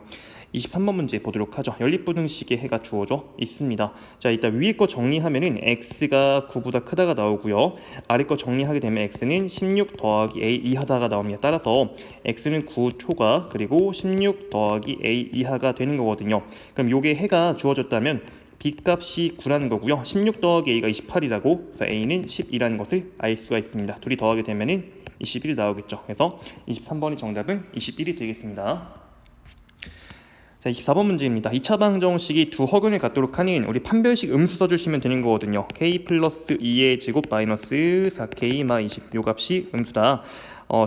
23번 문제 보도록 하죠. 연립부등식의 해가 주어져 있습니다. 자, 일단 위에 거 정리하면은 x가 9보다 크다가 나오고요. 아래 거 정리하게 되면 x는 16 더하기 a 이하다가 나옵니다. 따라서 x는 9 초과 그리고 16 더하기 a 이하가 되는 거거든요. 그럼 요게 해가 주어졌다면 b값이 9라는 거고요. 16 더하기 a가 28이라고, 그래서 a는 10이라는 것을 알 수가 있습니다. 둘이 더하게 되면은 21이 나오겠죠. 그래서 23번의 정답은 21이 되겠습니다. 자, 24번 문제입니다. 2차 방정식이 두 허근을 갖도록 하는 우리 판별식 음수 써주시면 되는 거거든요. k 플러스 2의 제곱 마이너스 4k 마 20 요 값이 음수다.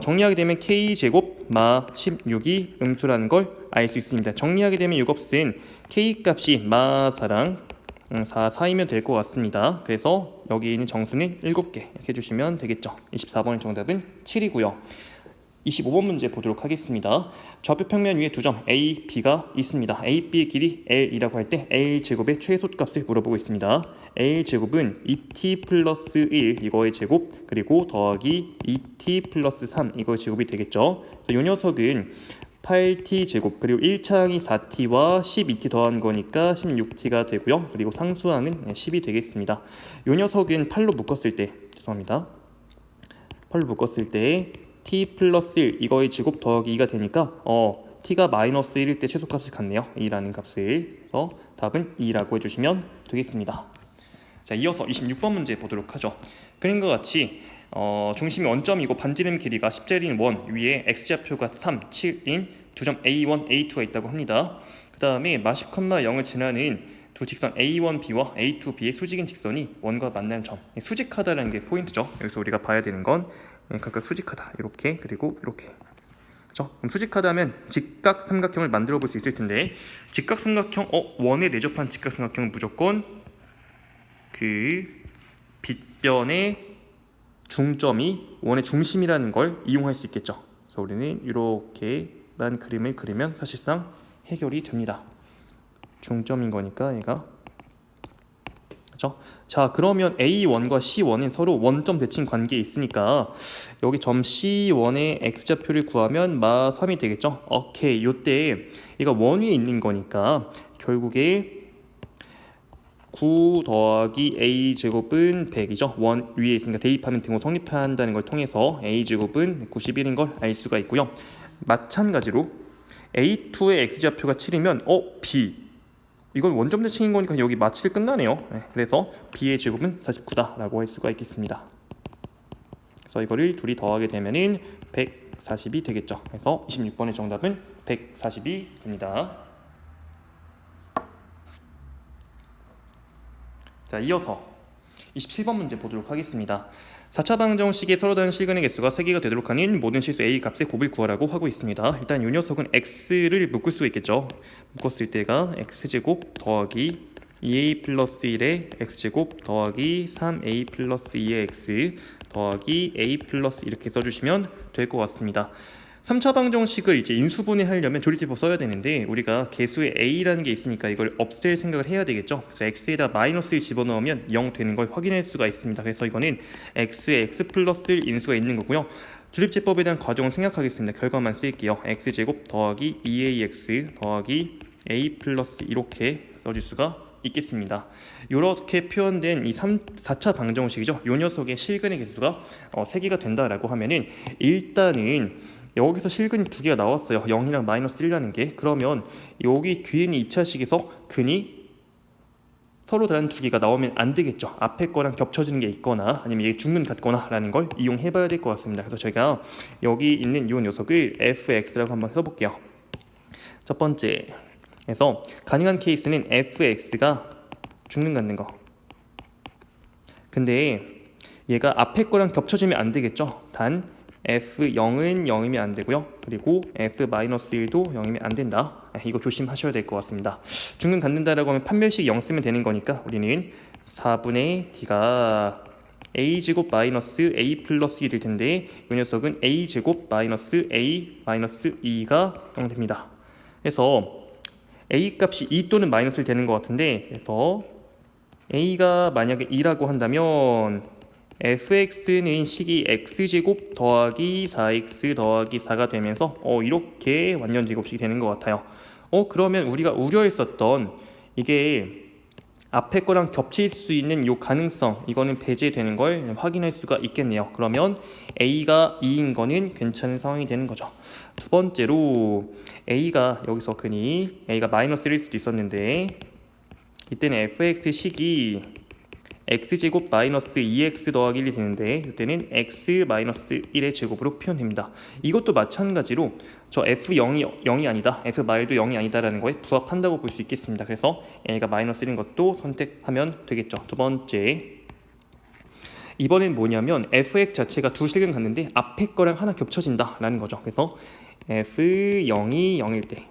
정리하게 되면 k 제곱 마 16이 음수라는 걸 알 수 있습니다. 정리하게 되면 이 값은 k 값이 마 4랑 4이면 될 것 같습니다. 그래서 여기 있는 정수는 7개 이렇게 해주시면 되겠죠. 24번의 정답은 7이고요. 25번 문제 보도록 하겠습니다. 좌표 평면 위에 두 점 A, B가 있습니다. A, B의 길이 L이라고 할 때 L제곱의 최소값을 물어보고 있습니다. L제곱은 2t 플러스 1 이거의 제곱 그리고 더하기 2t 플러스 3 이거의 제곱이 되겠죠. 그래서 이 녀석은 8t 제곱 그리고 1차항이 4t와 12t 더한 거니까 16t가 되고요. 그리고 상수항은 10이 되겠습니다. 이 녀석은 8로 묶었을 때 죄송합니다. 8로 묶었을 때 t 플러스 1 이거의 제곱 더하기 2가 되니까 t가 마이너스 1일 때 최소값이 같네요. 2라는 값을. 그래서 답은 2라고 해주시면 되겠습니다. 자, 이어서 26번 문제 보도록 하죠. 그림과 같이 중심이 원점이고 반지름 길이가 10짜리인 원 위에 x좌표가 3, 7인 두 점 A1, A2가 있다고 합니다. 그 다음에 마십, 0을 지나는 두 직선 A1B와 A2B의 수직인 직선이 원과 만나는 점, 수직하다라는 게 포인트죠. 여기서 우리가 봐야 되는 건 각각 수직하다, 이렇게, 그리고 이렇게. 그렇죠? 그럼 수직하다면 직각 삼각형을 만들어 볼 수 있을 텐데, 직각 삼각형, 원에 내접한 직각 삼각형은 무조건 그 빗변의 중점이 원의 중심이라는 걸 이용할 수 있겠죠. 그래서 우리는 이렇게만 그림을 그리면 사실상 해결이 됩니다. 중점인 거니까 얘가, 그렇죠? 자, 그러면 A1과 C1은 서로 원점 대칭 관계에 있으니까 여기 점 C1의 x좌표를 구하면 마 3이 되겠죠? 오케이. 요때 얘가 원 위에 있는 거니까 결국에 9 더하기 a제곱은 100이죠. 원 위에 있으니까 대입하면 등호 성립한다는 걸 통해서 a제곱은 91인 걸 알 수가 있고요. 마찬가지로 a2의 x좌표가 7이면 b, 이건 원점 대칭인 거니까 여기 마칠 끝나네요. 그래서 b의 제곱은 49다 라고 할 수가 있겠습니다. 그래서 이거를 둘이 더하게 되면은 140이 되겠죠. 그래서 26번의 정답은 140이 됩니다. 자, 이어서 27번 문제 보도록 하겠습니다. 4차 방정식의 서로 다른 실근의 개수가 3개가 되도록 하는 모든 실수 A 값의 곱을 구하라고 하고 있습니다. 일단 이 녀석은 x를 묶을 수 있겠죠. 묶었을 때가 x제곱 더하기 2a 플러스 1의 x제곱 더하기 3a 플러스 2의 x 더하기 a 플러스 이렇게 써주시면 될 것 같습니다. 3차 방정식을 이제 인수분해 하려면 조립제법 써야 되는데 우리가 개수에 a라는 게 있으니까 이걸 없앨 생각을 해야 되겠죠. 그래서 x에다 마이너스를 집어넣으면 0 되는 걸 확인할 수가 있습니다. 그래서 이거는 x에 x 플러스 1 인수가 있는 거고요. 조립제법에 대한 과정을 생각하겠습니다. 결과만 쓸게요. x제곱 더하기 2ax 더하기 a 플러스 이렇게 써줄 수가 있겠습니다. 이렇게 표현된 이 4차 방정식이죠. 이 녀석의 실근의 개수가 3개가 된다라고 하면은 일단은 여기서 실근이 2개가 나왔어요. 0이랑 마이너스 1이라는 게. 그러면 여기 뒤에 있는 2차식에서 근이 서로 다른 2개가 나오면 안 되겠죠. 앞에 거랑 겹쳐지는 게 있거나 아니면 얘 중근 같거나 라는 걸 이용해 봐야 될 것 같습니다. 그래서 저희가 여기 있는 이 녀석을 fx라고 한번 써볼게요. 첫 번째, 그래서 가능한 케이스는 fx가 중근 갖는 거. 근데 얘가 앞에 거랑 겹쳐지면 안 되겠죠. 단 f0은 0이면 안 되고요. 그리고 f-1도 0이면 안 된다. 이거 조심하셔야 될 것 같습니다. 중근 갖는다라고 하면 판별식 0 쓰면 되는 거니까 우리는 4분의 d가 a제곱 마이너스 a 플러스 2될 텐데 이 녀석은 a제곱 마이너스 a 마이너스 2가 0 됩니다. 그래서 a 값이 2 또는 마이너스를 되는 것 같은데, 그래서 a가 만약에 2라고 한다면 fx는 식이 x제곱 더하기 4x 더하기 4가 되면서 이렇게 완전 제곱식이 되는 것 같아요. 그러면 우리가 우려했었던 이게 앞에 거랑 겹칠 수 있는 이 가능성, 이거는 배제되는 걸 확인할 수가 있겠네요. 그러면 a가 2인 거는 괜찮은 상황이 되는 거죠. 두 번째로 a가 여기서 근이 a가 마이너스 1일 수도 있었는데 이때는 fx 식이 x제곱 마이너스 2x 더하기 1이 되는데 이때는 x 마이너스 1의 제곱으로 표현됩니다. 이것도 마찬가지로 저 f0이 0이 아니다, f-도 0이 아니다라는 거에 부합한다고 볼 수 있겠습니다. 그래서 a가 마이너스 1인 것도 선택하면 되겠죠. 두 번째, 이번엔 뭐냐면 fx 자체가 두 실근 갖는데 앞에 거랑 하나 겹쳐진다라는 거죠. 그래서 f0이 0일 때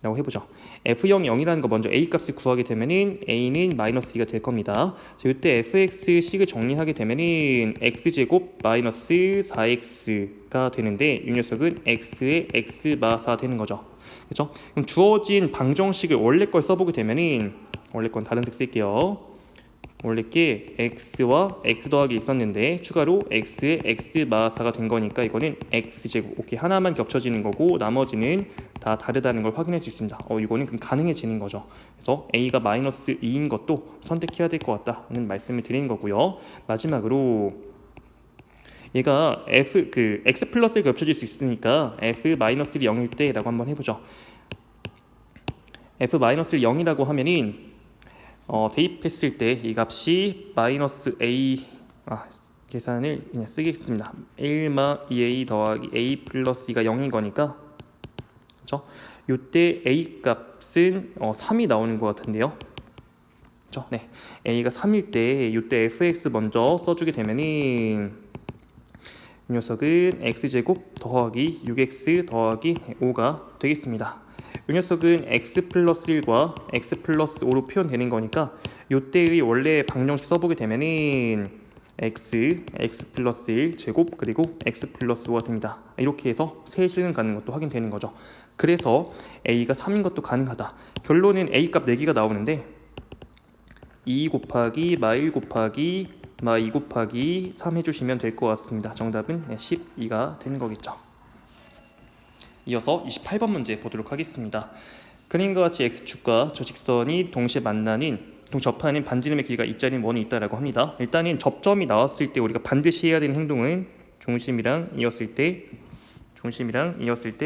라고 해보죠. f0이 0이라는 거 먼저 a 값을 구하게 되면은 a는 마이너스 2가 될 겁니다. 자, 이때 fx 식을 정리하게 되면은 x제곱 마이너스 4x가 되는데 이 녀석은 x의 x-4 되는 거죠. 그렇죠? 그럼 주어진 방정식을 원래 걸 써보게 되면은 원래 건 다른 색 쓸게요. 원래 게 x와 x 더하기 있었는데 추가로 x의 x-4가 된 거니까 이거는 x제곱, 오케이, 하나만 겹쳐지는 거고 나머지는 다 다르다는 걸 확인할 수 있습니다. 이거는 그럼 가능해지는 거죠. 그래서 a가 마이너스 2인 것도 선택해야 될 것 같다는 말씀을 드리는 거고요. 마지막으로 얘가 x 플러스에 겹쳐질 수 있으니까 f-1이 0일 때라고 한번 해보죠. f-1이 0이라고 하면은 대입했을 때 이 값이 마이너스 a, 계산을 그냥 쓰겠습니다. 1마 2a 더하기 a 플러스 2가 0인 거니까, 그렇죠? 이때 A 값은 3이 나오는 것 같은데요. 그렇죠? 네, A가 3일 때 이때 fx 먼저 써주게 되면은 이 녀석은 x제곱 더하기 6x 더하기 5가 되겠습니다. 이 녀석은 x 플러스 1과 x 플러스 5로 표현되는 거니까 이때의 원래 방정식 써보게 되면은 x 플러스 1 제곱 그리고 x 플러스 5가 됩니다. 이렇게 해서 세실근 가는 것도 확인되는 거죠. 그래서 a가 3인 것도 가능하다. 결론은 a 값 4개가 나오는데 2 곱하기 마 1 곱하기 마 2 곱하기 3 해주시면 될 것 같습니다. 정답은 12가 되는 거겠죠. 이어서 28번 문제 보도록 하겠습니다. 그림과 같이 x축과 저 직선이 동시에 접하는 반지름의 길이가 이자리인 원이 있다라고 합니다. 일단은 접점이 나왔을 때 우리가 반드시 해야 되는 행동은 중심이랑 이었을 때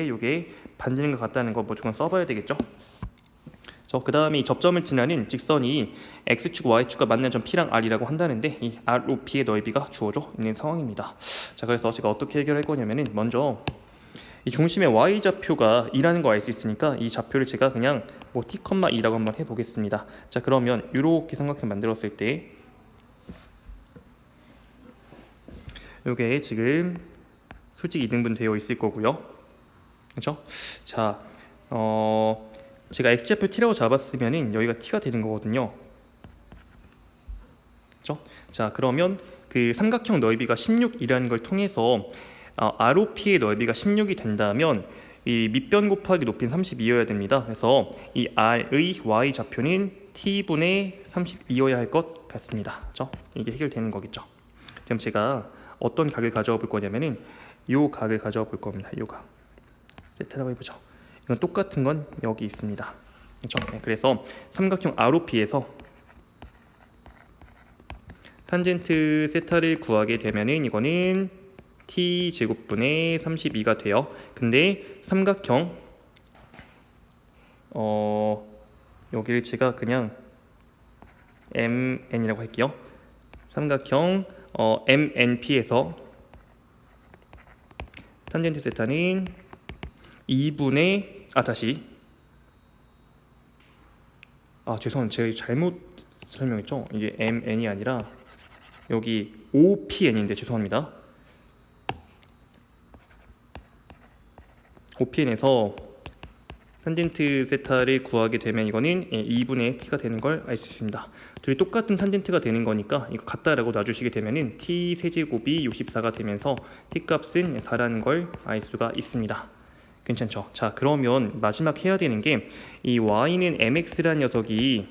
이게 반지름과 같다는 거 무조건 써봐야 되겠죠. 그 다음에 이 접점을 지나는 직선이 x축, y축과 만나는 점 P랑 R이라고 한다는데 이 R, P의 넓이가 주어져 있는 상황입니다. 자, 그래서 제가 어떻게 해결할 거냐면은 먼저 이 중심의 y좌표가 2라는 거 알 수 있으니까 이 좌표를 제가 그냥 뭐 t, 2라고 한번 해보겠습니다. 자, 그러면 이렇게 삼각형 만들었을 때 이게 지금 수직 이등분 되어 있을 거고요. 그렇죠? 자, 제가 x좌표 t라고 잡았으면은 여기가 t가 되는 거거든요. 그렇죠? 자, 그러면 그 삼각형 넓이가 16이라는 걸 통해서 ROP의 넓이가 16이 된다면 이 밑변 곱하기 높이는 32여야 됩니다. 그래서 이 R의 Y 좌표는 T분의 32여야 할 것 같습니다. 그렇죠? 이게 해결되는 거겠죠. 그럼 제가 어떤 각을 가져와 볼 거냐면은 요 각을 가져와 볼 겁니다. 요 각. 세트라고 해보죠. 이건 똑같은 건 여기 있습니다. 그렇죠? 네, 그래서 삼각형 ROP에서 탄젠트 세타를 구하게 되면은 이거는 t 제곱분의 32가 돼요. 근데 삼각형 여기를 제가 그냥 MN이라고 할게요. 삼각형 MNP에서 탄젠트 세타는 2분의 죄송합니다. 제가 잘못 설명했죠. 이게 MN이 아니라 여기 OPN인데 죄송합니다. OPN에서 탄젠트 세타를 구하게 되면 이거는 2분의 t가 되는 걸 알 수 있습니다. 둘이 똑같은 탄젠트가 되는 거니까 이거 같다라고 놔주시게 되면은 t 세제곱이 64가 되면서 t 값은 4라는 걸 알 수가 있습니다. 괜찮죠? 자, 그러면 마지막 해야 되는 게 이 y는 mx라는 녀석이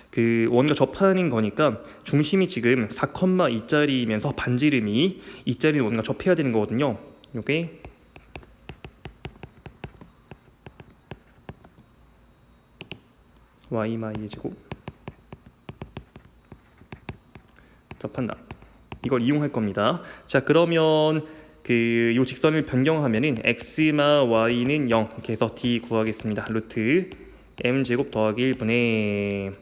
그 원과 접하는 거니까 중심이 지금 4,2짜리면서 반지름이 2짜리는 원과 접해야 되는 거거든요. 요게 y-의 제곱 접한다. 이걸 이용할 겁니다. 자, 그러면 요 직선을 변경하면은 x마 y는 0 이렇게 해서 d 구하겠습니다. 루트 m제곱 더하기 1분의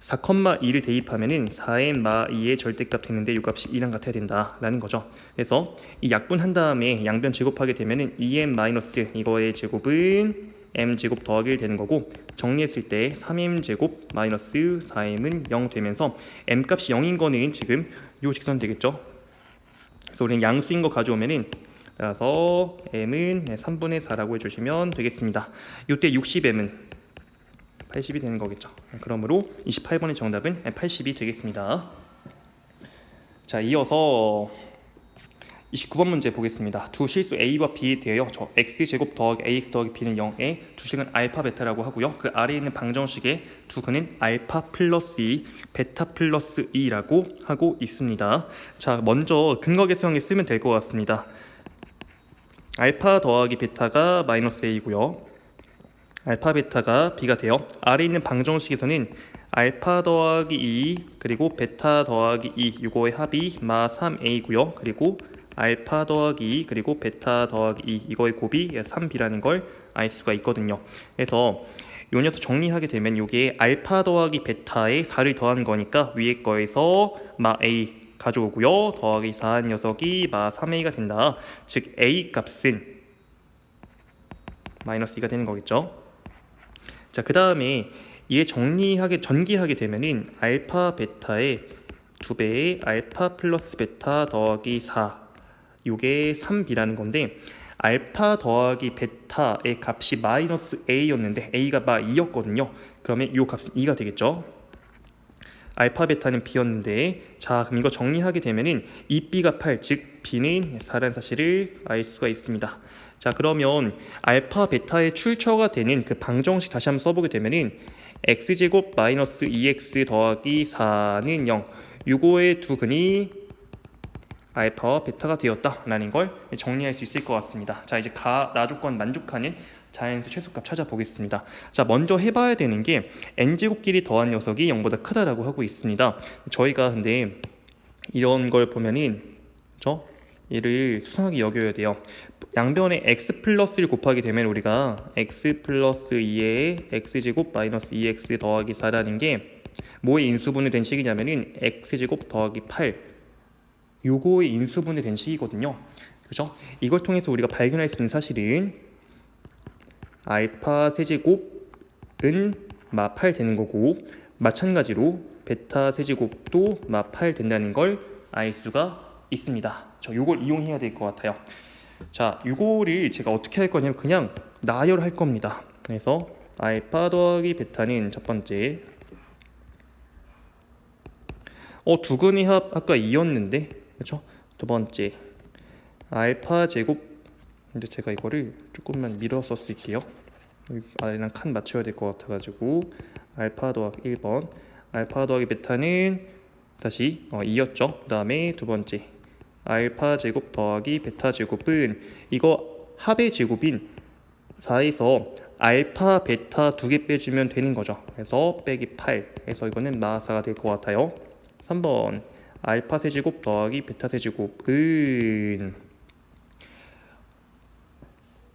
4,2를 대입하면은 4m 2의 절대값 되는데 이 값이 2랑 같아야 된다라는 거죠. 그래서 이 약분한 다음에 양변 제곱하게 되면은 2m 마이너스 이거의 제곱은 m 제곱 더하기 1 되는 거고 정리했을 때 3m 제곱 마이너스 4m은 0 되면서 m 값이 0인 거는 지금 요 직선 되겠죠. 그래서 우리는 양수인 거 가져오면은 따라서 m은 3분의 4라고 해주시면 되겠습니다. 이때 60m은 80이 되는 거겠죠. 그러므로 28번의 정답은 80이 되겠습니다. 자, 이어서 29번 문제 보겠습니다. 두 실수 a와 b에 대하여 저 x제곱 더하기 ax 더하기 b는 0에 두 식은 알파 베타라고 하고요. 그 아래에 있는 방정식의 두 근은 알파 플러스 2, 베타 플러스 2라고 하고 있습니다. 자, 먼저 근거 계수형에 쓰면 될 것 같습니다. 알파 더하기 베타가 마이너스 a고요. 알파 베타가 b가 돼요. 아래 있는 방정식에서는 알파 더하기 2 그리고 베타 더하기 2 이거의 합이 마 3a고요. 그리고 알파 더하기 2 그리고 베타 더하기 2 이거의 곱이 3b라는 걸 알 수가 있거든요. 그래서 요 녀석 정리하게 되면 이게 알파 더하기 베타에 4를 더한 거니까 위에 거에서 마 a 가져오고요. 더하기 4한 녀석이 마 3a가 된다. 즉 a 값은 마이너스 2가 되는 거겠죠. 자, 그 다음에 얘 전기하게 되면은 알파 베타의 2배의 알파 플러스 베타 더하기 4, 요게 3b라는 건데, 알파 더하기 베타의 값이 마이너스 a였는데 a가 마 2였거든요. 그러면 요 값은 2가 되겠죠. 알파 베타는 b였는데, 자 그럼 이거 정리하게 되면은 2b가 8, 즉 b는 4라는 사실을 알 수가 있습니다. 자, 그러면 알파 베타의 출처가 되는 그 방정식 다시 한번 써보게 되면은 x제곱 마이너스 2x 더하기 4는 0, 요거의 두 근이 알파와 베타가 되었다라는 걸 정리할 수 있을 것 같습니다. 자, 이제 나 조건 만족하는 자연수 최소값 찾아보겠습니다. 자, 먼저 해봐야 되는 게 n제곱끼리 더한 녀석이 0보다 크다라고 하고 있습니다. 저희가 근데 이런 걸 보면은 얘를 수상하게 여겨야 돼요. 양변에 x 플러스 1 곱하게 되면 우리가 x 플러스 2에 x제곱 마이너스 2x 더하기 4라는 게 뭐의 인수분해 된 식이냐면은 x제곱 더하기 8, 요거의 인수분해 된 식이거든요. 그죠? 이걸 통해서 우리가 발견할 수 있는 사실은 알파 세제곱은 마 8 되는 거고, 마찬가지로 베타 세제곱도 마 8 된다는 걸 알 수가 있습니다. 요걸 이용해야 될 것 같아요. 자, 요거를 제가 어떻게 할 거냐면 그냥 나열할 겁니다. 그래서 알파 더하기 베타는 첫 번째, 두근의 합 아까 2였는데 그렇죠? 두 번째 알파 제곱, 근데 제가 이거를 조금만 밀어서 쓸게요. 아래랑 칸 맞춰야 될 것 같아가지고 알파 더하기 1번, 알파 더하기 베타는 다시 2였죠. 그 다음에 두 번째 알파 제곱 더하기 베타 제곱은 이거 합의 제곱인 4에서 알파 베타 2개 빼주면 되는 거죠. 그래서 빼기 8 해서 이거는 마4가 될 것 같아요. 3번 알파 세제곱 더하기 베타 세제곱은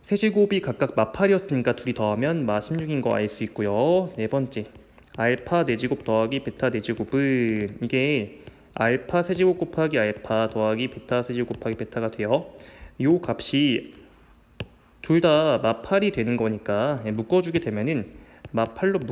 세제곱이 각각 마 8이었으니까 둘이 더하면 마 16인 거 알 수 있고요. 네 번째 알파 4제곱 더하기 베타 4제곱은 이게 알파 세제곱 곱하기 알파 더하기 베타 세제곱 곱하기 베타가 돼요. 요 값이 둘 다 마 8이 되는 거니까 묶어주게 되면은 마 8로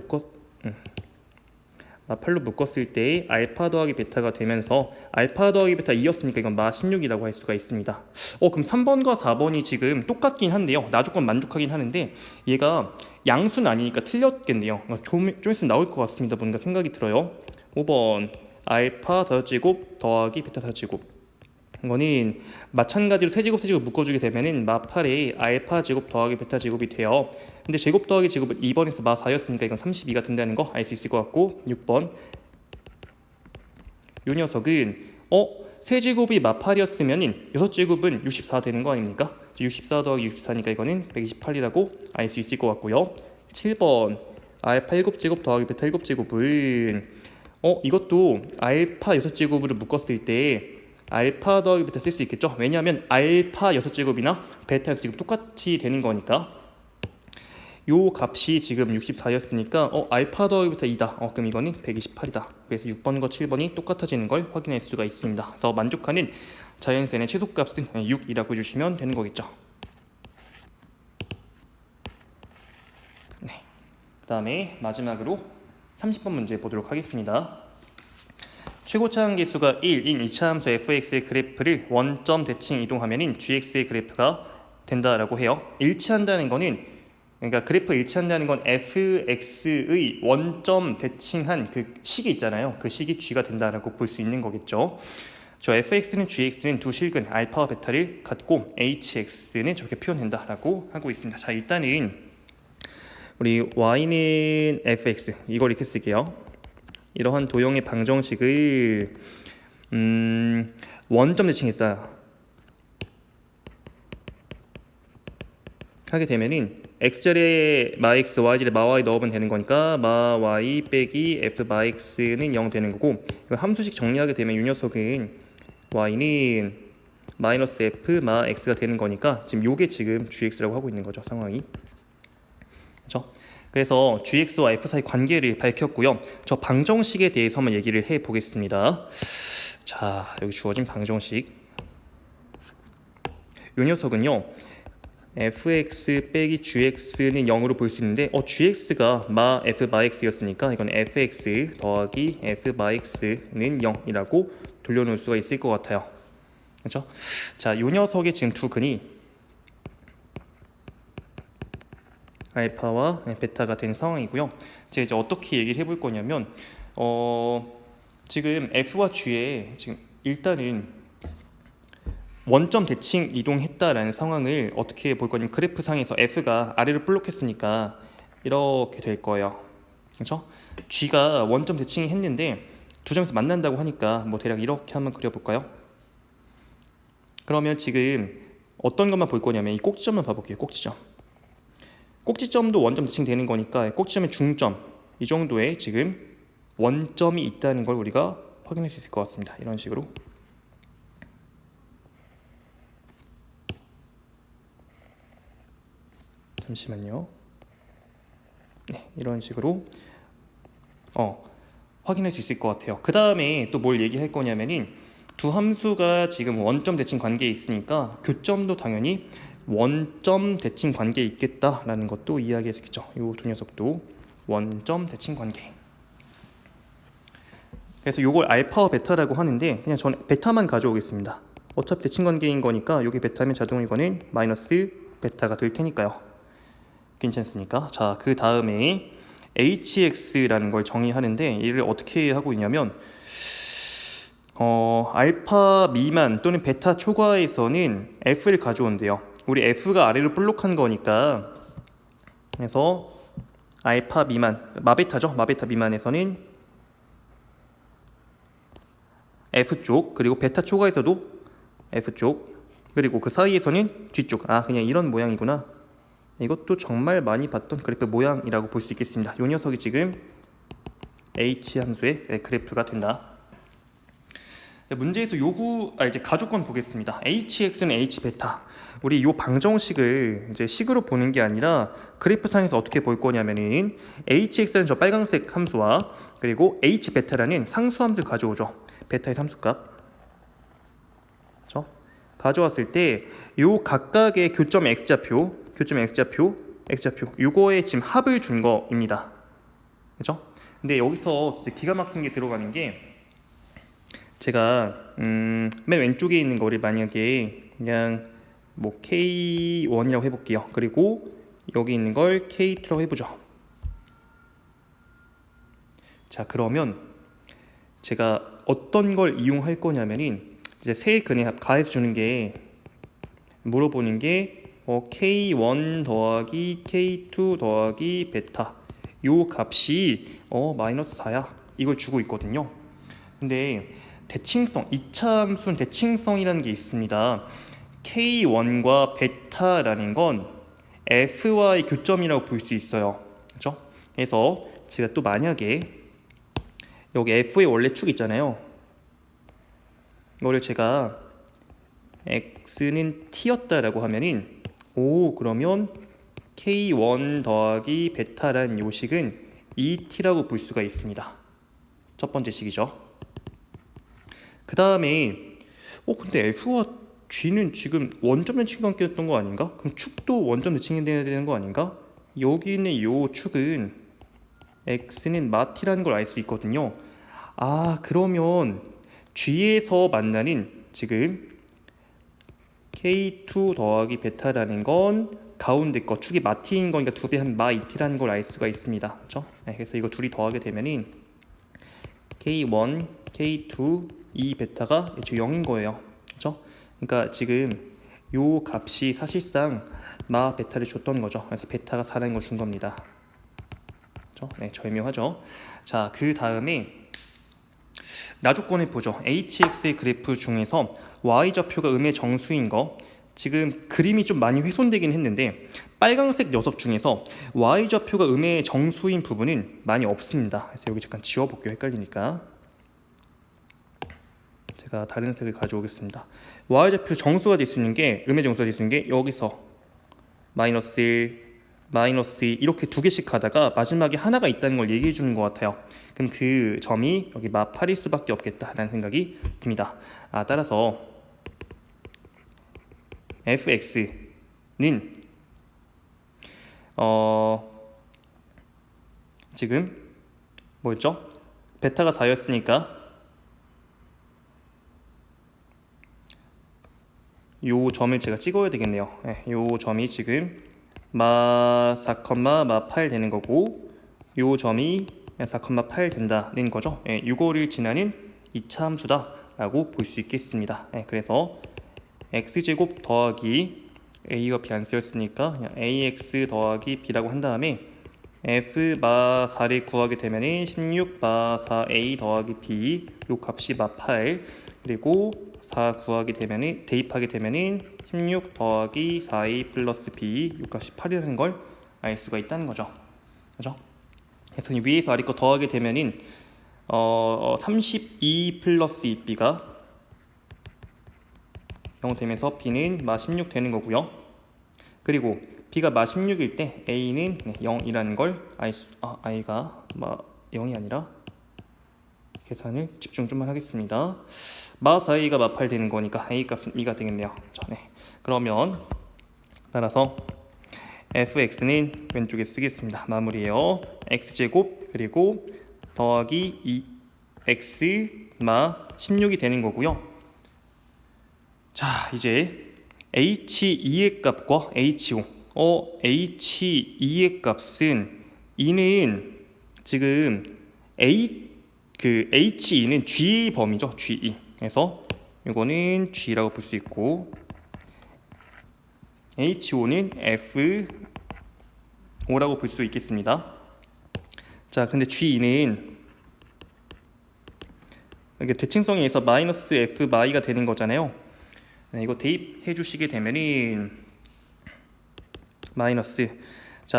묶었을 때 알파 더하기 베타가 되면서 알파 더하기 베타 2였으니까 이건 마 16이라고 할 수가 있습니다. 그럼 3번과 4번이 지금 똑같긴 한데요. 나조건 만족하긴 하는데 얘가 양수는 아니니까 틀렸겠네요. 좀 있으면 나올 것 같습니다. 뭔가 생각이 들어요. 5번 알파 5제곱 더하기 베타 4제곱, 이거는 마찬가지로 세제곱 세제곱 묶어주게 되면은 마 8에 알파 제곱 더하기 베타 제곱이 돼요. 근데 제곱 더하기 제곱은 2번에서 마 4였으니까 이건 32가 된다는 거 알 수 있을 것 같고, 6번 요 녀석은 세제곱이 마 8이었으면 6제곱은 64 되는 거 아닙니까? 64 더하기 64니까 이거는 128이라고 알 수 있을 것 같고요. 7번 알파 7제곱 더하기 베타 7제곱은 이것도 알파 6제곱으로 묶었을 때 알파 더하기 베타 쓸 수 있겠죠? 왜냐하면 알파 6제곱이나 베타 6제곱 똑같이 되는 거니까. 요 값이 지금 64였으니까 알파 더하기 베타 2다. 그럼 이거는 128이다. 그래서 6번과 7번이 똑같아지는 걸 확인할 수가 있습니다. 그래서 만족하는 자연수의 최소값은 6이라고 해주시면 되는 거겠죠. 네. 그 다음에 마지막으로 30번 문제 보도록 하겠습니다. 최고차 함계수가 1인 2차 함수 fx의 그래프를 원점 대칭 이동하면 gx의 그래프가 된다라고 해요. 일치한다는 거는, 그러니까 그래프 일치한다는 건 fx의 원점 대칭한 그 식이 있잖아요. 그 식이 g가 된다라고 볼 수 있는 거겠죠. 저 fx는 gx는 두 실근 알파와 베타를 갖고 hx는 저렇게 표현된다라고 하고 있습니다. 자, 일단은 우리 y는 fx 이걸 이렇게 쓸게요. 이러한 도형의 방정식을 원점 대칭했어요. 하게 되면은 x자리에 마 x, y자리에 마 y 넣으면 되는 거니까 마 y 빼기 f 마 x는 0 되는 거고, 함수식 정리하게 되면 이 녀석은 y는 마이너스 f 마 x가 되는 거니까 지금 요게 지금 gx라고 하고 있는 거죠, 상황이. 그렇죠? 그래서 gx와 f 사이 관계를 밝혔고요. 저 방정식에 대해서 한번 얘기를 해 보겠습니다. 자, 여기 주어진 방정식. 요 녀석은요, fx 빼기 gx는 0으로 볼 수 있는데 gx가 마 f 바 x였으니까 이건 fx 더하기 f 바 x는 0이라고 돌려놓을 수가 있을 것 같아요. 그렇죠? 자, 요 녀석의 지금 두 근이 알파와 베타가 된 상황이고요. 제가 이제 어떻게 얘기를 해볼 거냐면 지금 f와 g에 지금 일단은 원점 대칭 이동했다라는 상황을 어떻게 볼 거냐면 그래프 상에서 f가 아래로 볼록했으니까 이렇게 될 거예요. 그렇죠? g가 원점 대칭이 했는데 두 점에서 만난다고 하니까 뭐 대략 이렇게 한번 그려볼까요? 그러면 지금 어떤 것만 볼 거냐면 이 꼭지점만 봐볼게요. 꼭지점. 꼭지점도 원점 대칭 되는 거니까 꼭지점의 중점 이 정도에 지금 원점이 있다는 걸 우리가 확인할 수 있을 것 같습니다. 이런 식으로. 잠시만요. 네, 이런 식으로 확인할 수 있을 것 같아요. 그 다음에 또 뭘 얘기할 거냐면은 두 함수가 지금 원점 대칭 관계에 있으니까 교점도 당연히 원점 대칭 관계에 있겠다라는 것도 이야기할 수 있겠죠. 이 두 녀석도 원점 대칭 관계. 그래서 이걸 알파와 베타라고 하는데 그냥 저는 베타만 가져오겠습니다. 어차피 대칭 관계인 거니까 여기 베타면 자동으로 이거는 마이너스 베타가 될 테니까요. 괜찮습니까? 자, 그 다음에 hx라는 걸 정의하는데 이를 어떻게 하고 있냐면 알파 미만 또는 베타 초과에서는 f를 가져온대요. 우리 f가 아래로 볼록한 거니까 그래서 알파 미만, 마베타죠. 마베타 미만에서는 F쪽, 그리고 베타 초과에서도 F쪽, 그리고 그 사이에서는 G쪽. 그냥 이런 모양이구나. 이것도 정말 많이 봤던 그래프 모양이라고 볼 수 있겠습니다. 이 녀석이 지금 H 함수의 그래프가 된다. 문제에서 이제 가족권 보겠습니다. hx는 h베타. 우리 이 방정식을 이제 식으로 보는 게 아니라 그래프상에서 어떻게 볼 거냐면은 hx는 저 빨간색 함수와 그리고 h베타라는 상수 함수를 가져오죠. 베타의 함수값. 그렇죠? 가져왔을 때 요 각각의 교점 x좌표, 요거에 지금 합을 준 거입니다. 그렇죠? 근데 여기서 이제 기가 막힌 게 들어가는 게 제가 맨 왼쪽에 있는 거를 만약에 그냥 뭐 K1이라고 해볼게요. 그리고 여기 있는 걸 K2라고 해보죠. 자, 그러면 제가 어떤 걸 이용할 거냐면은 이제 세 근의 합 가해서 주는 게 물어보는 게 K1 더하기 K2 더하기 베타 요 값이 마이너스 4야 이걸 주고 있거든요. 근데 대칭성, 2차 함수는 대칭성이라는 게 있습니다. K1과 베타라는 건 F와의 교점이라고 볼 수 있어요. 그렇죠? 그래서 제가 또 만약에 여기 F의 원래 축 있잖아요. 이거를 제가 X는 T였다라고 하면은 그러면 K1 더하기 베타라는 요식은 2T라고 볼 수가 있습니다. 첫 번째 식이죠. 그 다음에 근데 F와 G는 지금 원점 대칭 관계였던 거 아닌가? 그럼 축도 원점 대칭이 돼야 되는 거 아닌가? 여기 있는 요 축은 X는 마T라는 걸 알 수 있거든요. 그러면 G에서 만나는 지금 K2 더하기 베타라는 건 가운데 거 축이 마T인 거니까 2배 한 마2T라는 걸 알 수가 있습니다. 그렇죠? 그래서 이거 둘이 더하게 되면은 K1, K2, 이 베타가 0인 거예요. 그렇죠? 그러니까 지금 요 값이 사실상 마 베타를 줬던 거죠. 그래서 베타가 4라는 걸 준 겁니다. 그렇죠? 네, 절묘하죠. 자, 그 다음에 나조건을 보죠. hx의 그래프 중에서 y좌표가 음의 정수인 거 지금 그림이 좀 많이 훼손되긴 했는데 빨간색 녀석 중에서 y좌표가 음의 정수인 부분은 많이 없습니다. 그래서 여기 잠깐 지워볼게요. 헷갈리니까 제가 다른 색을 가져오겠습니다. y좌표 정수가 될 수 있는 게 음의 정수가 될 수 있는 게 여기서 마이너스 1, 마이너스 2 이렇게 두 개씩 가다가 마지막에 하나가 있다는 걸 얘기해 주는 것 같아요. 그럼 그 점이 여기 마8일 수밖에 없겠다라는 생각이 듭니다. 따라서 fx는 지금 뭐였죠? 베타가 4였으니까 요 점을 제가 찍어야 되겠네요. 요 점이 지금 마 4,8 되는 거고 요 점이 4,8 된다는 거죠. 요거를 지나는 이차함수다 라고 볼 수 있겠습니다. 그래서 x제곱 더하기 a가 b 안 쓰였으니까 그냥 ax 더하기 b라고 한 다음에 f 마 4를 구하게 되면은 16 마 4a 더하기 b 요 값이 마 8 그리고 4 구하게 되면은 대입하게 되면은 16 더하기 4a 플러스 b 요 값이 8이라는 걸 알 수가 있다는 거죠. 그죠? 그래서 위에서 아래 거 더하게 되면은 32 플러스 2b가 0 되면서 b는 마 16 되는 거고요. 그리고 b가 마 16일 때 a는 0이라는 걸 i가 마 0이 아니라 계산을 집중 좀만 하겠습니다. 마 4a가 마 8 되는 거니까 a 값은 2가 되겠네요. 그러면 따라서 fx는 왼쪽에 쓰겠습니다. 마무리해요. x제곱 그리고 더하기 x 마 16이 되는 거고요. 자, 이제 h2의 값과 h5 h2의 값은 2는 지금 h2는 g 범위죠. g2 그래서 이거는 g라고 볼 수 있고 h5는 f5라고 볼 수 있겠습니다. 자, 근데 g2는 이게 대칭성에 의해서 마이너스 f 마이가 되는 거잖아요. 이거 대입해 주시게 되면은 마이너스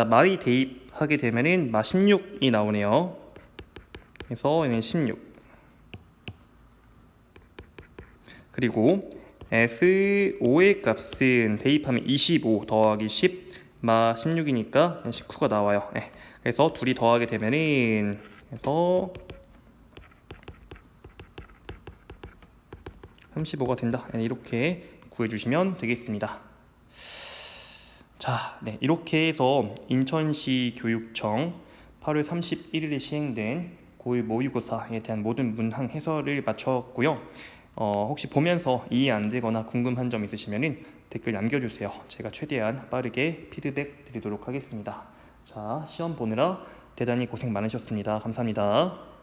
마이 대입하게 되면은 마 16이 나오네요. 그래서 얘는 16 그리고 f5의 값은 대입하면 25 더하기 10 마 16이니까 19가 나와요. 그래서 둘이 더하게 되면은 그래서 35가 된다. 이렇게 구해주시면 되겠습니다. 자, 이렇게 해서 인천시 교육청 8월 31일에 시행된 고1 모의고사에 대한 모든 문항 해설을 마쳤고요. 혹시 보면서 이해 안 되거나 궁금한 점 있으시면 댓글 남겨주세요. 제가 최대한 빠르게 피드백 드리도록 하겠습니다. 자, 시험 보느라 대단히 고생 많으셨습니다. 감사합니다.